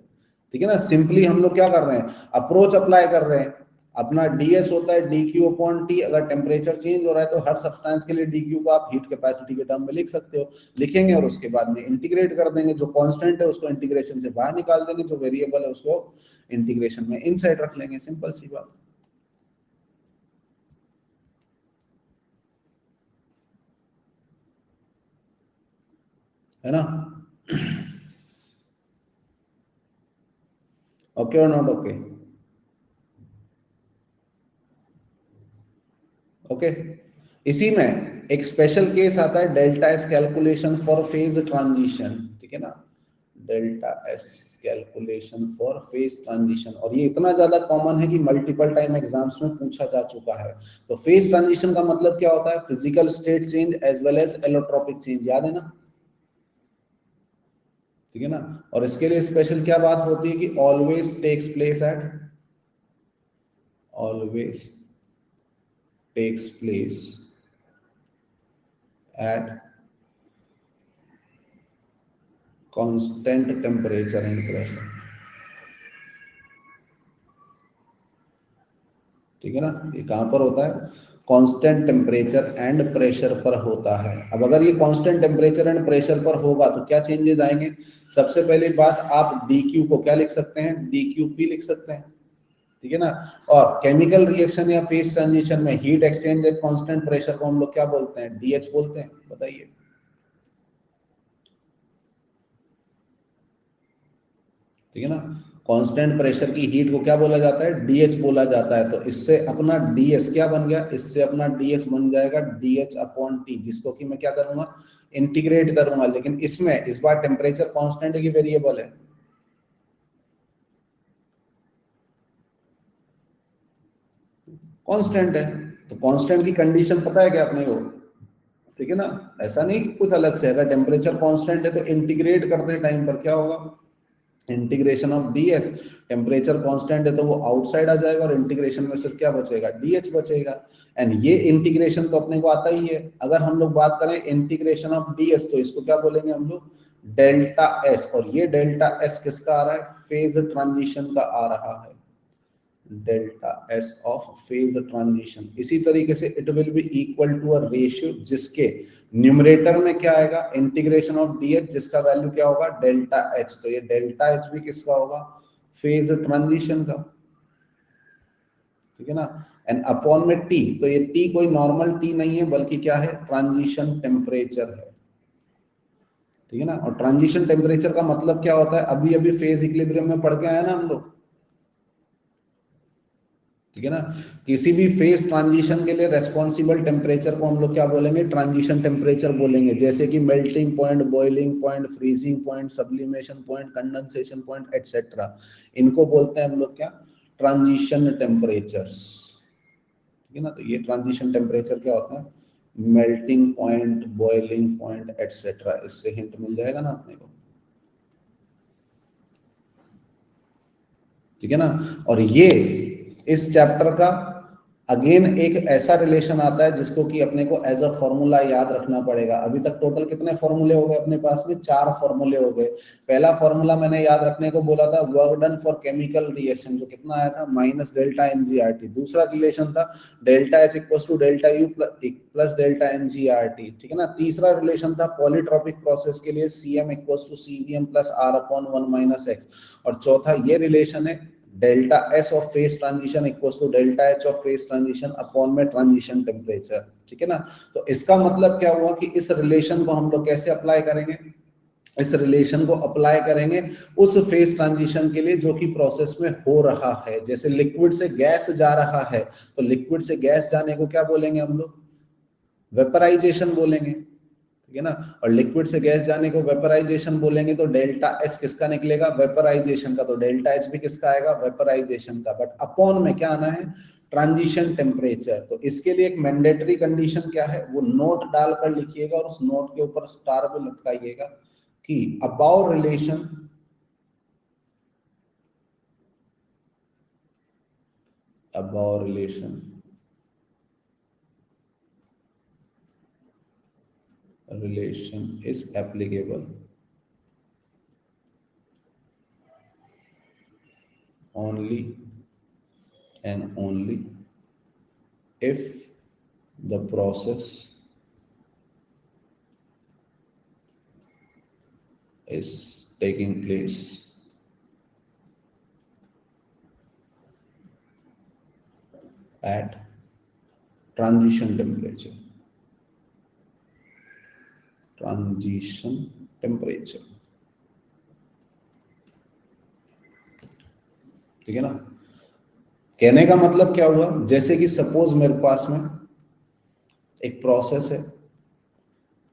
ठीक है ना। सिंपली हम लोग क्या कर रहे हैं? अप्रोच अप्लाई कर रहे हैं। अपना ds होता है dq अपॉन t। अगर टेम्परेचर चेंज हो रहा है तो हर सब्सटेंस के लिए dq को आप हीट कैपेसिटी के टर्म में लिख सकते हो, लिखेंगे, और उसके बाद में इंटीग्रेट कर देंगे। जो कांस्टेंट है उसको इंटीग्रेशन से बाहर निकाल देंगे, जो वेरिएबल है उसको इंटीग्रेशन में इनसाइड रख लेंगे। सिंपल सी बात है ना। ओके और नॉट ओके? ओके। इसी में एक स्पेशल केस आता है delta S calculation for phase transition, ठीक है ना। Delta S calculation for phase transition, और ये इतना ज्यादा कॉमन है कि मल्टीपल टाइम एग्जाम्स में पूछा जा चुका है। तो फेज ट्रांजिशन का मतलब क्या होता है? Physical state change as well as allotropic change, याद है ना, ठीक है ना। और इसके लिए स्पेशल क्या बात होती है कि always takes place at, always takes place at constant temperature and pressure, ठीक है ना। ये कहां पर होता है? कांस्टेंट टेम्परेचर एंड प्रेशर पर होता है। अब अगर ये कांस्टेंट टेम्परेचर एंड प्रेशर पर होगा तो क्या चेंजेस आएंगे? सबसे पहली बात, आप dq को क्या लिख सकते हैं? dqp लिख सकते हैं, ठीक है ना। और केमिकल रिएक्शन या फेज ट्रांजिशन में heat exchange at constant pressure को हम लोग क्या बोलते हैं, डीएच बोलते हैं, बताइए। ठीक है ना, कांस्टेंट प्रेशर की हीट को क्या बोला जाता है, डीएच बोला जाता है। तो इससे अपना डीएस क्या बन गया, इससे अपना डीएस बन जाएगा डीएच अपॉन टी, जिसको कि मैं क्या करूंगा, इंटीग्रेट करूंगा। लेकिन इसमें इस बार टेम्परेचर कांस्टेंट की वेरिएबल है, कांस्टेंट है। तो कांस्टेंट की कंडीशन पता है क्या अपने को, ठीक है ना। ऐसा नहीं कि कुछ अलग से, अगर टेम्परेचर कांस्टेंट है तो इंटीग्रेट करते टाइम पर क्या होगा, integration of DS. Temperature constant है तो वो आउटसाइड आ जाएगा और इंटीग्रेशन में सिर्फ क्या बचेगा, डीएच बचेगा। एंड ये इंटीग्रेशन तो अपने को आता ही है। अगर हम लोग बात करें इंटीग्रेशन ऑफ डीएस तो इसको क्या बोलेंगे हम लोग, डेल्टा एस। और ये डेल्टा एस किसका आ रहा है, फेज ट्रांजिशन का आ रहा है, delta S of phase transition. इसी तरीके से it will be equal to a ratio जिसके न्यूमरेटर में क्या आएगा, इंटीग्रेशन ऑफ डीएच, जिसका वैल्यू क्या होगा, डेल्टा एच। तो ये डेल्टा एच भी किसका होगा, फेज ट्रांजिशन का, ठीक है ना। एंड अपॉन में टी, तो ये टी कोई नॉर्मल टी नहीं है बल्कि क्या है, ट्रांजिशन टेम्परेचर है, ठीक है ना। और ट्रांजिशन टेम्परेचर का मतलब क्या होता है, अभी अभी फेज इक्विलिब्रियम में पढ़ के आया ना हम लोग, ठीक है ना। किसी भी फेज ट्रांजिशन के लिए रेस्पॉन्सिबल टेम्परेचर को हम लोग क्या बोलेंगे, ट्रांजिशन टेम्परेचर बोलेंगे। जैसे कि melting point, boiling point, freezing point, sublimation point, condensation point etcetera, इनको बोलते हैं हम लोग क्या, ट्रांजिशन टेम्परेचर्स, ठीक है ना। तो ये ट्रांजिशन टेम्परेचर क्या होता है, melting point, boiling point etcetera. इससे हिंट मिल जाएगा ना अपने को, ठीक है ना। और ये इस चैप्टर का अगेन एक ऐसा रिलेशन आता है जिसको कि अपने को एज अ फॉर्मूला याद रखना पड़ेगा। अभी तक टोटल कितने फॉर्मूले हो गए अपने पास में, 4 फॉर्मूले हो गए। पहला फॉर्मूला मैंने याद रखने को बोला था, work done for chemical reaction, जो कितना आया था, माइनस डेल्टा एनजीआरटी। दूसरा रिलेशन था delta H equals to delta U plus delta n g R T, ठीक है ना। तीसरा रिलेशन था पॉलीट्रॉपिक प्रोसेस के लिए CM equals to CVM plus R upon 1 minus X. और चौथा ये रिलेशन है delta S of phase transition equals to delta H of phase transition upon में ट्रांजिशन टेम्परेचर, ठीक है ना। तो इसका मतलब क्या हुआ कि इस रिलेशन को हम लोग कैसे अप्लाई करेंगे, इस रिलेशन को अप्लाई करेंगे उस फेज ट्रांजिशन के लिए जो कि प्रोसेस में हो रहा है। जैसे लिक्विड से गैस जा रहा है तो लिक्विड से गैस जाने को क्या बोलेंगे हम लोग, वेपराइजेशन बोलेंगे, ठीक है ना। और लिक्विड से गैस जाने को वेपराइजेशन बोलेंगे तो डेल्टा एस किसका निकलेगा, वेपराइजेशन का। तो डेल्टा एच भी किसका आएगा, वेपराइजेशन का। बट अपॉन में क्या आना है, ट्रांजिशन टेम्परेचर। तो इसके लिए एक मैंडेटरी कंडीशन क्या है, वो नोट डालकर लिखिएगा और उस नोट के ऊपर स्टार भी लटकाइएगा कि above relation, above relation is applicable only and only if the process is taking place at transition temperature, transition temperature, ठीक है ना। कहने का मतलब क्या हुआ, जैसे कि सपोज मेरे पास में एक प्रोसेस है,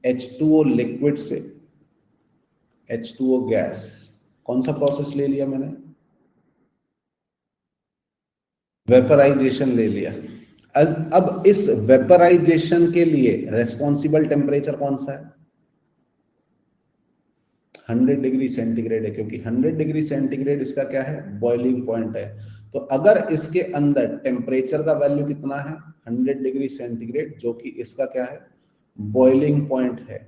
H2O लिक्विड से H2O गैस, कौन सा प्रोसेस ले लिया मैंने, वेपराइजेशन ले लिया। अब इस वेपराइजेशन के लिए रेस्पॉन्सिबल टेम्परेचर कौन सा है, 100 डिग्री सेंटीग्रेड है, क्योंकि 100 डिग्री सेंटीग्रेड इसका क्या है, बॉइलिंग पॉइंट है। तो अगर इसके अंदर टेम्परेचर का वैल्यू कितना है, 100 डिग्री सेंटीग्रेड, जो कि इसका क्या है, बॉइलिंग पॉइंट है,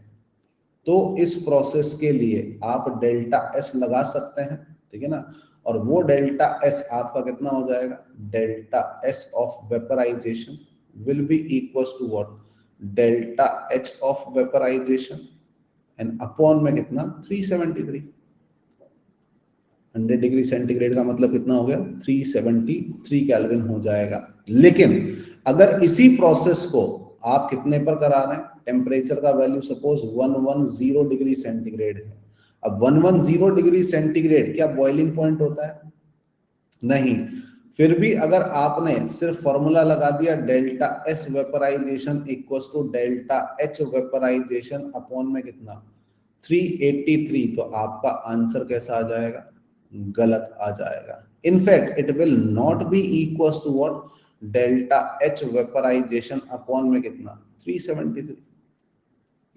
तो इस प्रोसेस के लिए आप डेल्टा एस लगा सकते हैं, ठीक है ना। और वो डेल्टा एस आपका कितना हो जाएगा, delta S of vaporization will be equal to what, delta H of vaporization and upon में कितना, 373, 100 डिग्री सेंटीग्रेड का मतलब कितना हो गया, 373 केल्विन हो जाएगा। लेकिन अगर इसी प्रोसेस को आप कितने पर करा रहे हैं, टेम्परेचर का वैल्यू सपोज 110 डिग्री सेंटीग्रेड है। अब 110 डिग्री सेंटीग्रेड क्या बॉइलिंग पॉइंट होता है? नहीं। फिर भी अगर आपने सिर्फ फॉर्मूला लगा दिया delta S vaporization equals to delta H vaporization upon में कितना 383, तो आपका आंसर कैसा आ जाएगा, गलत आ जाएगा। In fact it will not be equals to what, delta H vaporization upon में कितना 373,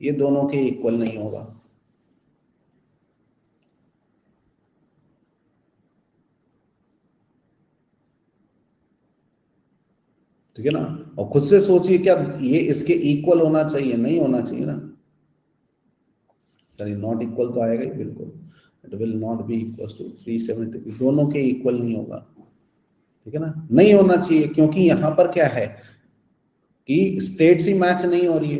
ये दोनों के इक्वल नहीं होगा। ठीक है ना, और खुद से सोचिए क्या ये इसके इक्वल होना चाहिए, नहीं होना चाहिए ना, सॉरी नॉट इक्वल तो आएगा ही बिल्कुल, it will not be equal to 373, दोनों के इक्वल नहीं होगा। ठीक है ना, नहीं होना चाहिए, क्योंकि यहां पर क्या है कि स्टेट्स ही मैच नहीं हो रही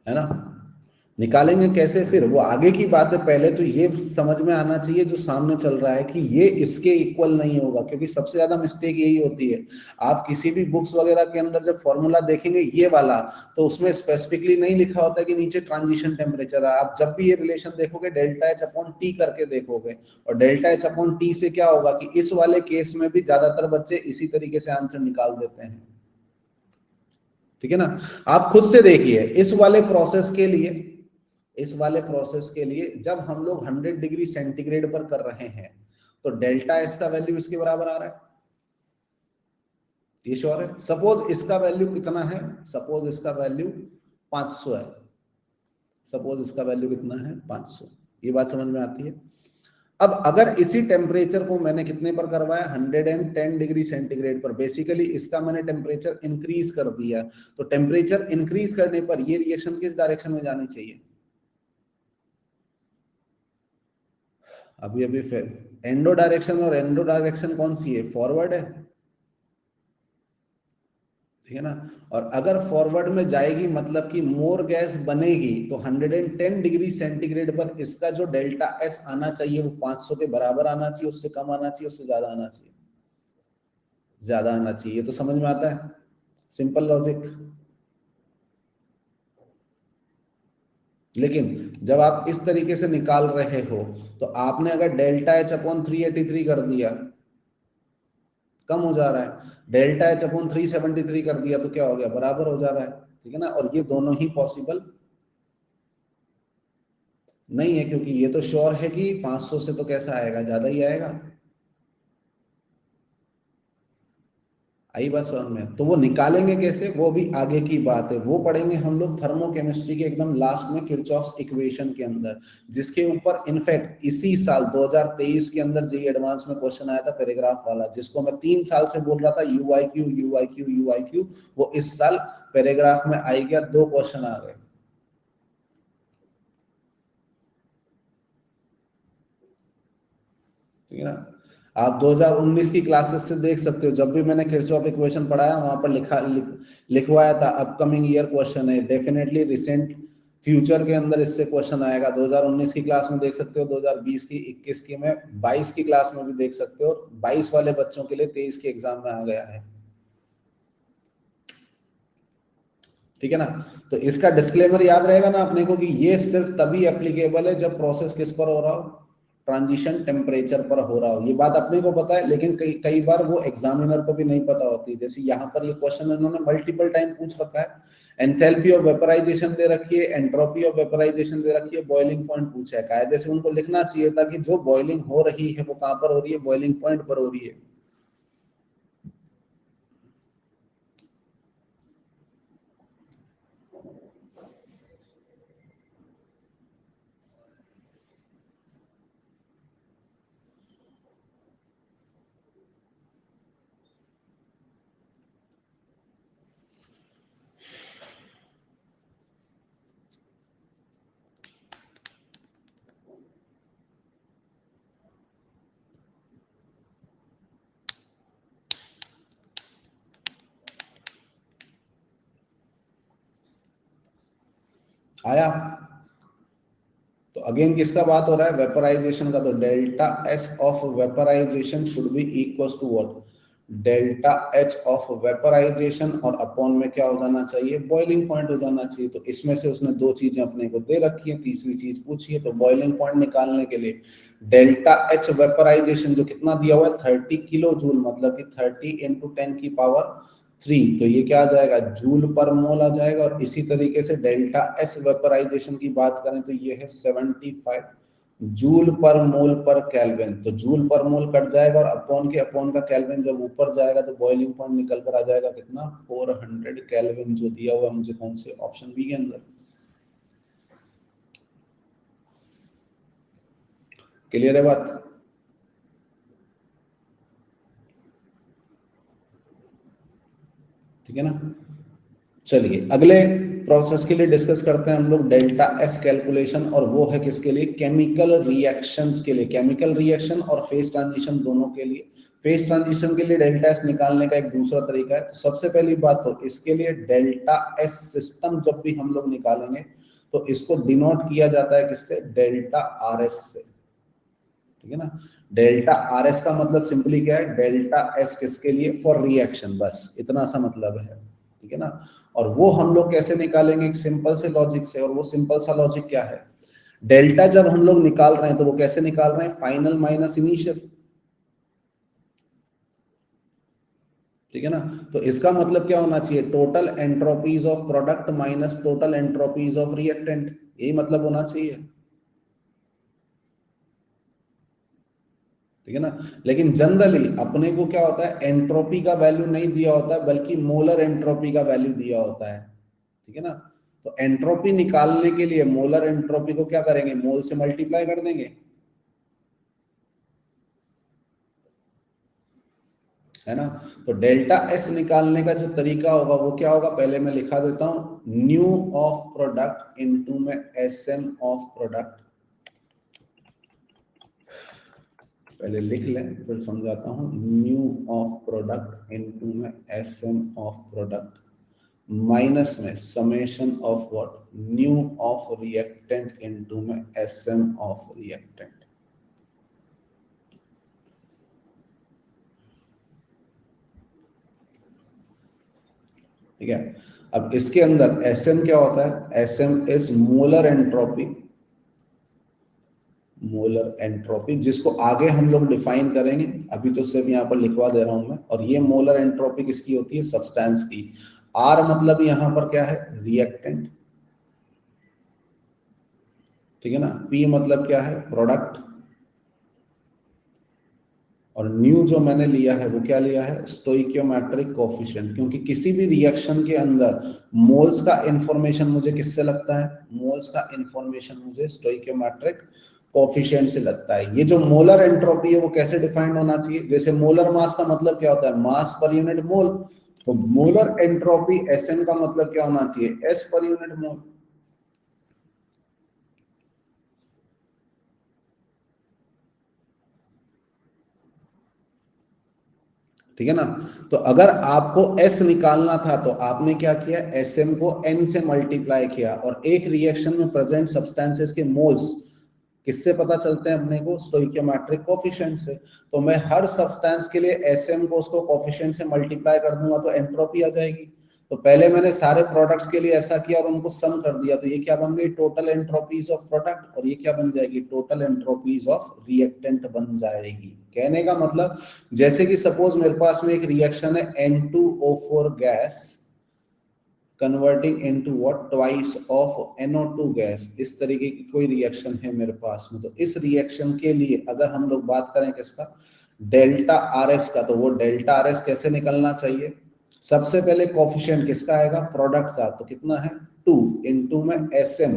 है ना। निकालेंगे कैसे, फिर वो आगे की बात है, पहले तो ये समझ में आना चाहिए जो सामने चल रहा है कि ये इसके इक्वल नहीं होगा, क्योंकि सबसे ज्यादा मिस्टेक यही होती है। आप किसी भी बुक्स वगैरह के अंदर जब फॉर्मूला देखेंगे ये वाला, तो उसमें स्पेसिफिकली नहीं लिखा होता कि नीचे ट्रांजिशन टेम्परेचर है। आप जब भी ये रिलेशन देखोगे डेल्टा एच अपॉन टी करके देखोगे, और डेल्टा एच अपॉन टी से क्या होगा कि इस वाले केस में भी ज्यादातर बच्चे इसी तरीके से आंसर निकाल देते हैं। ठीक है ना, आप खुद से देखिए इस वाले प्रोसेस के लिए जब हम लोग 100 डिग्री सेंटीग्रेड पर कर रहे हैं, तो डेल्टा एस का वैल्यू इसके बराबर आ रहा है, ये श्योर है। सपोज इसका वैल्यू कितना है, सपोज इसका वैल्यू 500 है, सपोज इसका वैल्यू कितना है 500, ये बात समझ में आती है। अब अगर इसी टेम्परेचर को मैंने कितने पर करवाया, 110 डिग्री सेंटीग्रेड पर, बेसिकली इसका मैंने टेम्परेचर इंक्रीज कर दिया, तो टेम्परेचर इंक्रीज करने पर ये रिएक्शन किस डायरेक्शन में जानी चाहिए, अभी अभी फिर एंडो डायरेक्शन, और एंडो डायरेक्शन कौन सी है, फॉरवर्ड है। ठीक है ना, और अगर फॉरवर्ड में जाएगी मतलब कि मोर गैस बनेगी, तो 110 डिग्री सेंटीग्रेड पर इसका जो डेल्टा एस आना चाहिए वो 500 के बराबर आना चाहिए, उससे कम आना चाहिए, उससे ज्यादा आना चाहिए, ज्यादा आना चाहिए। तो समझ में आता है, सिंपल लॉजिक। लेकिन जब आप इस तरीके से निकाल रहे हो, तो आपने अगर डेल्टा एच अपॉन 383 कर दिया, कम हो जा रहा है, डेल्टा एच अपॉन 373 कर दिया तो क्या हो गया, बराबर हो जा रहा है। ठीक है ना, और ये दोनों ही पॉसिबल नहीं है, क्योंकि ये तो श्योर है कि 500 से तो कैसा आएगा, ज्यादा ही आएगा। आई बात समझ में, तो वो निकालेंगे कैसे, वो भी आगे की बात है, वो पढ़ेंगे हम लोग थर्मोकेमिस्ट्री के एकदम लास्ट में, किरचॉफ्स इक्वेशन के अंदर, जिसके ऊपर इनफैक्ट इसी साल 2023 के अंदर जेईई एडवांस में क्वेश्चन आया था पैराग्राफ वाला, जिसको मैं 3 साल से बोल रहा था यूआईक्यू यूआईक्यू यूआईक्यू, वो इस साल पैराग्राफ में आई गया, 2 क्वेश्चन आ गए। ठीक है ना, आप 2019 की क्लासेस से देख सकते हो, जब भी मैंने किरचॉफ इक्वेशन पढ़ाया वहां पर लिखवाया था अपकमिंग ईयर क्वेश्चन है, डेफिनेटली रिसेंट फ्यूचर के अंदर इससे क्वेश्चन आएगा। 2019 की क्लास में देख सकते हो, 2020 की, 21 की में, 22 की क्लास में भी देख सकते हो, 22 वाले बच्चों के लिए 23 के एग्जाम में आ गया है। ठीक है ना, तो इसका डिस्क्लेमर याद रहेगा ना अपने को कि ये सिर्फ तभी एप्लीकेबल है जब प्रोसेस किस पर हो रहा हो, ट्रांजिशन टेम्परेचर पर हो रहा हो। ये बात अपने को पता है, लेकिन कई कई बार वो एग्जामिनर को भी नहीं पता होती। जैसे यहाँ पर ये क्वेश्चन इन्होंने मल्टीपल टाइम पूछ रखा है, एंथैल्पी ऑफ वेपराइजेशन दे रखी है, एंट्रोपी ऑफ वेपराइजेशन दे रखी है, बॉइलिंग पॉइंट पूछा है। कायदे से उनको लिखना चाहिए था कि जो बॉइलिंग हो रही है वो कहाँ पर हो रही है, बॉइलिंग पॉइंट पर हो रही है। आया। तो अगेन किसका बात हो रहा है, वेपराइजेशन का। तो delta S of vaporization should be equal to what, delta H of vaporization, और अपॉन में क्या हो जाना चाहिए, बॉइलिंग पॉइंट हो जाना चाहिए। तो इसमें से उसने दो चीजें अपने को दे रखी है, तीसरी चीज पूछी है। तो बॉइलिंग पॉइंट निकालने के लिए डेल्टा एच वेपराइजेशन जो कितना दिया हुआ है 30 किलो जूल, मतलब कि 30 इंटू 10 की पावर 3, तो ये क्या आ जाएगा, जूल पर मोल आ जाएगा। और इसी तरीके से डेल्टा एस वेपराइजेशन की बात करें तो ये है 75 जूल पर मोल पर केल्विन। तो जूल पर मोल कट जाएगा और अपॉन के अपॉन का केल्विन जब ऊपर जाएगा तो बॉइलिंग पॉइंट निकल कर आ जाएगा कितना, 400 केल्विन, जो दिया हुआ मुझे कौन से ऑप्शन बी के अंदर। क्लियर है बात? ठीक है ना। चलिए अगले प्रोसेस के लिए डिस्कस करते हैं हम लोग डेल्टा एस कैलकुलेशन, और वो है किसके लिए, केमिकल रिएक्शंस के लिए। केमिकल रिएक्शन और फेज ट्रांजिशन दोनों के लिए। फेज ट्रांजिशन के लिए डेल्टा एस निकालने का एक दूसरा तरीका है। तो सबसे पहली बात तो इसके लिए डेल्टा एस सिस्टम जब भी हम लोग निकालेंगे तो इसको डिनोट किया जाता है किससे, डेल्टा आर एस से। ठीक है ना। डेल्टा आर एस का मतलब सिंपली क्या है, डेल्टा एस किसके लिए, फॉर रिएक्शन, बस इतना सा मतलब है। ठीक है ना। और वो हम लोग कैसे निकालेंगे, एक सिंपल से लॉजिक से। और वो सिंपल सा लॉजिक क्या है, डेल्टा जब हम लोग निकाल रहे हैं तो वो कैसे निकाल रहे हैं, फाइनल माइनस इनिशियल। ठीक है ना। तो इसका मतलब क्या होना चाहिए, total entropies of product minus total entropies of reactant, यही मतलब होना चाहिए। ठीक है ना। लेकिन जनरली अपने को क्या होता है, एंट्रोपी का वैल्यू नहीं दिया होता है, बल्कि मोलर एंट्रोपी का वैल्यू दिया होता है। ठीक है ना। तो एंट्रोपी निकालने के लिए मोलर एंट्रोपी को क्या करेंगे, मोल से मल्टीप्लाई कर देंगे, है ना। तो डेल्टा एस निकालने का जो तरीका होगा वो क्या होगा, पहले मैं लिखा देता हूं, न्यू ऑफ प्रोडक्ट इनटू में एस एम ऑफ प्रोडक्ट। पहले लिख लें फिर समझाता हूं, न्यू ऑफ प्रोडक्ट इनटू में S M of product minus में summation of what, nu of reactant into में एस एम ऑफ रिएक्टेंट। ठीक है। अब इसके अंदर एस एम क्या होता है, S M is molar entropy, molar entropy, जिसको आगे हम लोग डिफाइन करेंगे, अभी तो सिर्फ यहाँ पर लिखवा दे रहा हूं मैं। और ये मोलर एंट्रोपी किसकी होती है, सब्सटेंस की। आर मतलब यहाँ पर क्या है, रिएक्टेंट। ठीक है ना। पी मतलब क्या है, प्रोडक्ट। और न्यू जो मैंने लिया है वो क्या लिया है, स्टोइकियोमेट्रिक कोफिशिएंट, क्योंकि किसी भी रिएक्शन के अंदर मोल्स का इंफॉर्मेशन मुझे किससे लगता है, मोल्स का इंफॉर्मेशन मुझे स्टोइकियोमेट्रिक कोफिशिएंट से लगता है। ये जो मोलर एंट्रोपी है वो कैसे डिफाइंड होना चाहिए, जैसे मोलर मास का मतलब क्या होता है, मास पर यूनिट मोल। तो मोलर एंट्रोपी एसएन का मतलब क्या होना चाहिए, एस पर यूनिट मोल। ठीक है ना। तो अगर आपको S निकालना था तो आपने क्या किया, Sm को N से मल्टीप्लाई किया। और एक रिएक्शन में प्रेजेंट सब्सटेंसेस के मोल्स किससे पता चलते हैं अपने को, स्टोइकियोमेट्रिक कोफिशिएंट से। तो मैं हर सब्सटेंस के लिए Sm को उसको कोफिशिएंट से मल्टीप्लाई कर दूंगा तो एंट्रोपी आ जाएगी। तो पहले मैंने सारे प्रोडक्ट्स के लिए ऐसा किया और उनको सम कर दिया, तो ये क्या बन गई, टोटल एंट्रोपीज ऑफ प्रोडक्ट। और ये क्या बन जाएगी, टोटल एंट्रोपीज ऑफ रिएक्टेंट बन जाएगी। कहने का मतलब, जैसे कि सपोज मेरे पास में एक रिएक्शन है N2O4 gas converting into what, twice of NO2 gas. इस तरीके की कोई रिएक्शन है मेरे पास में। तो इस रिएक्शन के लिए अगर हम लोग बात करें किसका, डेल्टा आर एस का, तो वो डेल्टा आर एस कैसे निकलना चाहिए, सबसे पहले कोफिशिएंट किसका आएगा, प्रोडक्ट का। तो कितना है 2 इनटू में एसएम,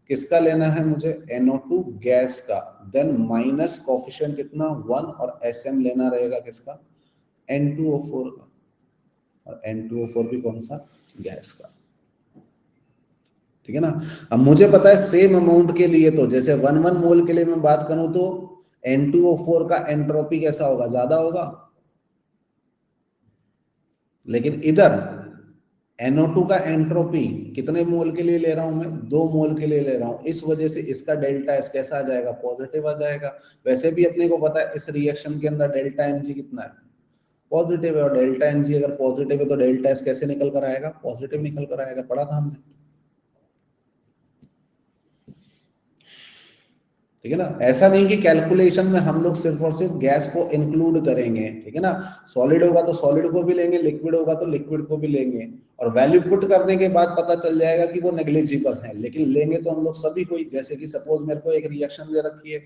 किसका लेना है मुझे, NO2 गैस का। देन माइनस कोफिशिएंट कितना 1, और एसएम लेना रहेगा किसका, N2O4 का। और N2O4 भी कौन सा, गैस का। ठीक है ना। अब मुझे पता है सेम अमाउंट के लिए, तो जैसे 1 मोल के लिए मैं बात करूं तो N2O4 का एंट्रोपी कैसा होगा, ज्यादा होगा। लेकिन इधर NO2 का एंट्रोपी कितने मोल के लिए ले रहा हूं मैं, 2 मोल के लिए ले रहा हूं, इस वजह से इसका डेल्टा एस कैसा आ जाएगा, पॉजिटिव आ जाएगा। वैसे भी अपने को पता है इस रिएक्शन के अंदर डेल्टा एनजी कितना है, पॉजिटिव है, और डेल्टा एनजी अगर पॉजिटिव है तो डेल्टा एस कैसे निकल कर आएगा, पॉजिटिव निकल कर आएगा, पढ़ा था हमने, ठीक है ना। ऐसा नहीं कि कैलकुलेशन में हम लोग सिर्फ और सिर्फ गैस को इंक्लूड करेंगे, ठीक है ना, सॉलिड होगा तो सॉलिड को भी लेंगे, लिक्विड होगा तो लिक्विड को भी लेंगे, और वैल्यू पुट करने के बाद पता चल जाएगा कि वो नेग्लिजिबल है, लेकिन लेंगे तो हम लोग सभी को। जैसे कि सपोज मेरे को एक रिएक्शन दे रखी है,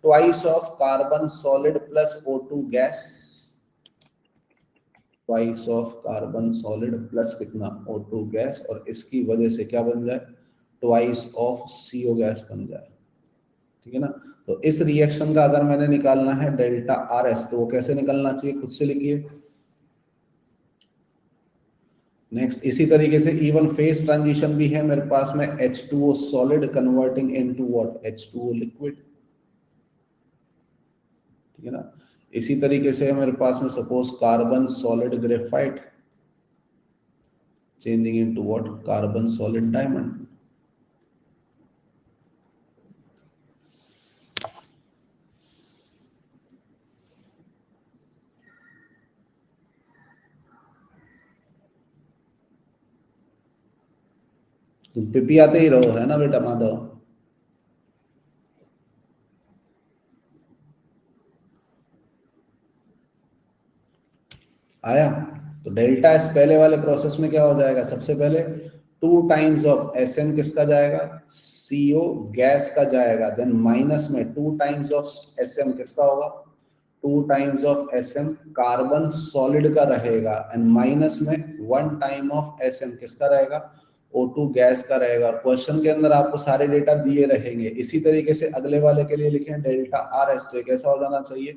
twice of carbon solid plus O2 gas, twice of carbon solid plus कितना O2 गैस, और इसकी वजह से क्या बन जाए, ट्वाइस ऑफ CO गैस बन जाए, ठीक है ना। तो इस रिएक्शन का अगर मैंने निकालना है डेल्टा RS, तो वो कैसे निकलना चाहिए, खुद से लिखिए। नेक्स्ट इसी तरीके से इवन फेस ट्रांजिशन भी है मेरे पास में, H2O solid converting into what, H2O liquid, ठीक है ना। इसी तरीके से मेरे पास में suppose carbon solid graphite changing into what, carbon solid diamond. तुम पिपी आते ही रहो, है ना बेटा माधव। आया, तो डेल्टा एस पहले वाले प्रोसेस में क्या हो जाएगा, सबसे पहले 2 टाइम्स ऑफ Sm किसका जाएगा, CO गैस का जाएगा, देन माइनस में 2 टाइम्स ऑफ Sm किसका होगा, 2 times of Sm carbon solid का रहेगा, एंड माइनस में 1 टाइम ऑफ Sm किसका रहेगा, O2 गैस का रहेगा। और क्वेश्चन के अंदर आपको सारे डेटा दिए रहेंगे। इसी तरीके से अगले वाले के लिए लिखें डेल्टा RS, तो कैसा हो जाना चाहिए,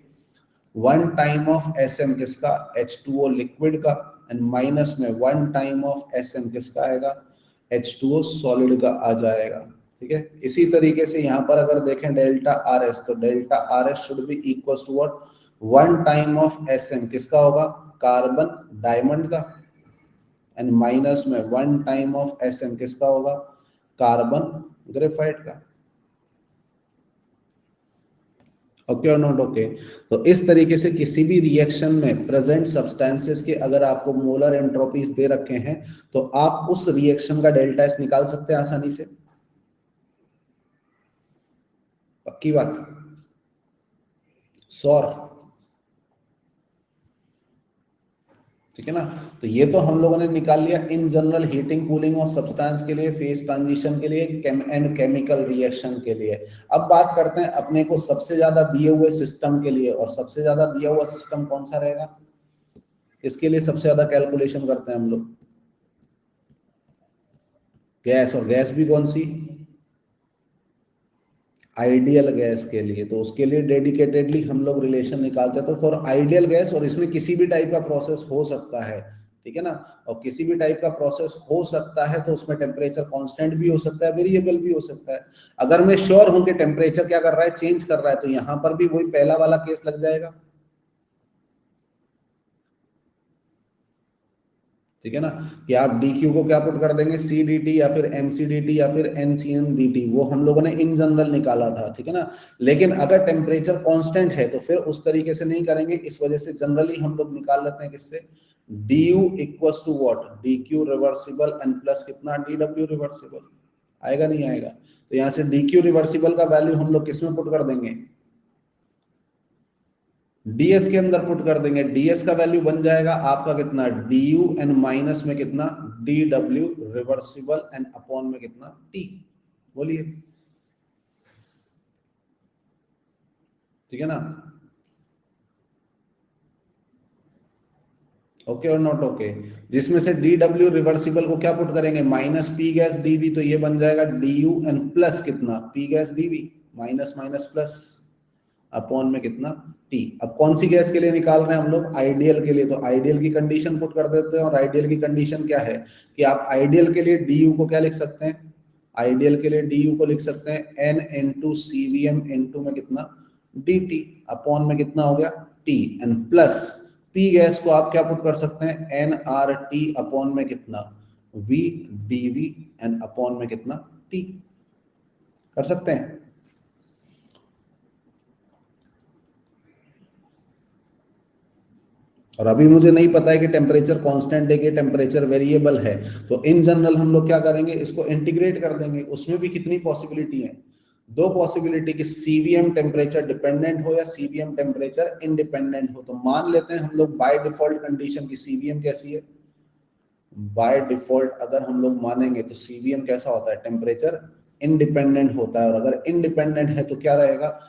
1 टाइम ऑफ Sm किसका, H2O लिक्विड का, एंड माइनस में 1 टाइम ऑफ Sm किसका आएगा, H2O सॉलिड का आ जाएगा, ठीक है। इसी तरीके से यहाँ पर अगर देखें डेल्टा RS, तो delta RS should be equal to what, 1 time of Sm किसका होगा, कार्बन डायमंड का, एंड माइनस में 1 टाइम ऑफ Sm किसका होगा, कार्बन ग्रेफाइट का। ओके और नॉट ओके। तो इस तरीके से किसी भी रिएक्शन में प्रेजेंट सब्सटेंसेस के अगर आपको मोलर एंट्रोपीज दे रखे हैं, तो आप उस रिएक्शन का डेल्टा एस निकाल सकते हैं आसानी से, पक्की बात, सौर, ठीक है ना। तो ये तो हम लोगों ने निकाल लिया in general heating cooling of substance के लिए, फेज ट्रांजिशन के लिए, एंड केमिकल रिएक्शन के लिए। अब बात करते हैं अपने को सबसे ज्यादा दिए हुए सिस्टम के लिए, और सबसे ज्यादा दिया हुआ सिस्टम कौन सा रहेगा, इसके लिए सबसे ज्यादा कैलकुलेशन करते हैं हम लोग, गैस, और गैस भी कौन सी, आइडियल गैस के लिए। तो उसके लिए डेडिकेटेडली हम लोग रिलेशन निकालते हैं, तो फॉर आइडियल गैस, और इसमें किसी भी टाइप का प्रोसेस हो सकता है, ठीक है ना, और किसी भी टाइप का प्रोसेस हो सकता है तो उसमें टेम्परेचर कांस्टेंट भी हो सकता है, वेरिएबल भी हो सकता है। अगर मैं श्योर हूं कि टेम्परेचर क्या कर रहा है, चेंज कर रहा है, तो यहां पर भी वही पहला वाला केस लग जाएगा, ठीक है ना, कि आप dq को क्या पुट कर देंगे, cdt या फिर mcdt या फिर ncndt, वो हम लोगों ने इन जनरल निकाला था, ठीक है ना। लेकिन अगर टेम्परेचर कांस्टेंट है तो फिर उस तरीके से नहीं करेंगे, इस वजह से जनरली हम लोग निकाल लेते हैं किससे, du equals to what, dq reversible and plus कितना, dw रिवर्सिबल। आएगा नहीं आएगा, तो यहाँ से dq रिवर्सिबल का वैल्यू हम लोग किसमें पुट कर देंगे, ds के अंदर पुट कर देंगे। ds का वैल्यू बन जाएगा आपका कितना, du एंड माइनस में कितना, dw रिवर्सिबल एंड अपॉन में कितना, t। बोलिए, ठीक है ना, ओके और नॉट ओके। जिसमें से dw रिवर्सिबल को क्या पुट करेंगे, माइनस p गैस dv, तो ये बन जाएगा du एंड प्लस कितना, p gas dv, minus minus plus, upon में कितना, टी। अब कौन सी गैस के लिए निकाल रहे हैं हम लोग, आइडियल के लिए, तो आइडियल की कंडीशन पुट कर देते हैं, और आइडियल की कंडीशन क्या है कि आप आइडियल के लिए डी को क्या लिख सकते हैं, आइडियल के लिए डी को लिख सकते हैं n इंटू CVm इंटू में कितना, dt, अपॉन में कितना हो गया, t, and plus P gas को आप क्या पुट कर सकते हैं, nRT अपॉन में कितना, V dV एंड अपॉन में कितना T। कर सकते हैं। और अभी मुझे नहीं पता है कि टेम्परेचर कांस्टेंट है कि टेम्परेचर वेरिएबल है, तो इन जनरल हम लोग क्या करेंगे, इसको इंटीग्रेट कर देंगे। उसमें भी कितनी पॉसिबिलिटी है, दो पॉसिबिलिटी कि सीवीएम टेम्परेचर डिपेंडेंट हो या सीवीएम टेम्परेचर इंडिपेंडेंट हो। तो मान लेते हैं हम लोग बाय डिफॉल्ट कंडीशन की सीवीएम कैसी है, बाय डिफॉल्ट अगर हम लोग मानेंगे तो सीवीएम कैसा होता है, टेम्परेचर इंडिपेंडेंट होता है। और अगर इंडिपेंडेंट है तो क्या रहेगा,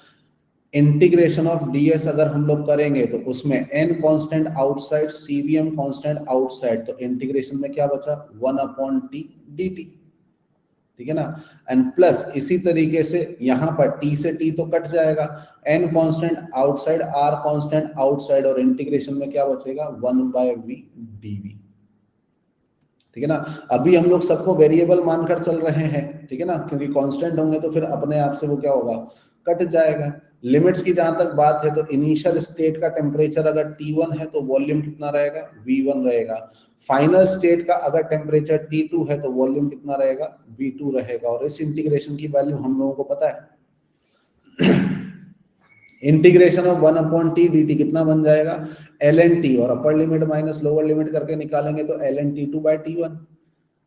इंटीग्रेशन ऑफ डीएस अगर हम लोग करेंगे तो उसमें N constant outside, CVM constant outside, तो इंटीग्रेशन में क्या बचा, 1/t dt। ठीक है ना। एंड प्लस इसी तरीके से यहां पर t से t तो कट जाएगा, n constant outside, r constant outside, और इंटीग्रेशन में क्या बचेगा, 1/v dv। ठीक है ना। अभी हम लोग सबको वेरिएबल मानकर चल रहे हैं, ठीक है ना, क्योंकि कांस्टेंट होंगे तो फिर अपने आप से वो क्या होगा, कट जाएगा। लिमिट्स की जहां तक बात है तो इनिशियल स्टेट का टेम्परेचर अगर T1 है तो वॉल्यूम कितना रहेगा, V1 रहेगा। फाइनल स्टेट का अगर टेम्परेचर T2 है तो वॉल्यूम कितना रहेगा, V2 रहेगा। और इस इंटीग्रेशन की वैल्यू हम लोगों को पता है, इंटीग्रेशन ऑफ 1/t dt कितना बन जाएगा, ln t, और upper limit minus lower limit करके निकालेंगे तो ln t2/t1।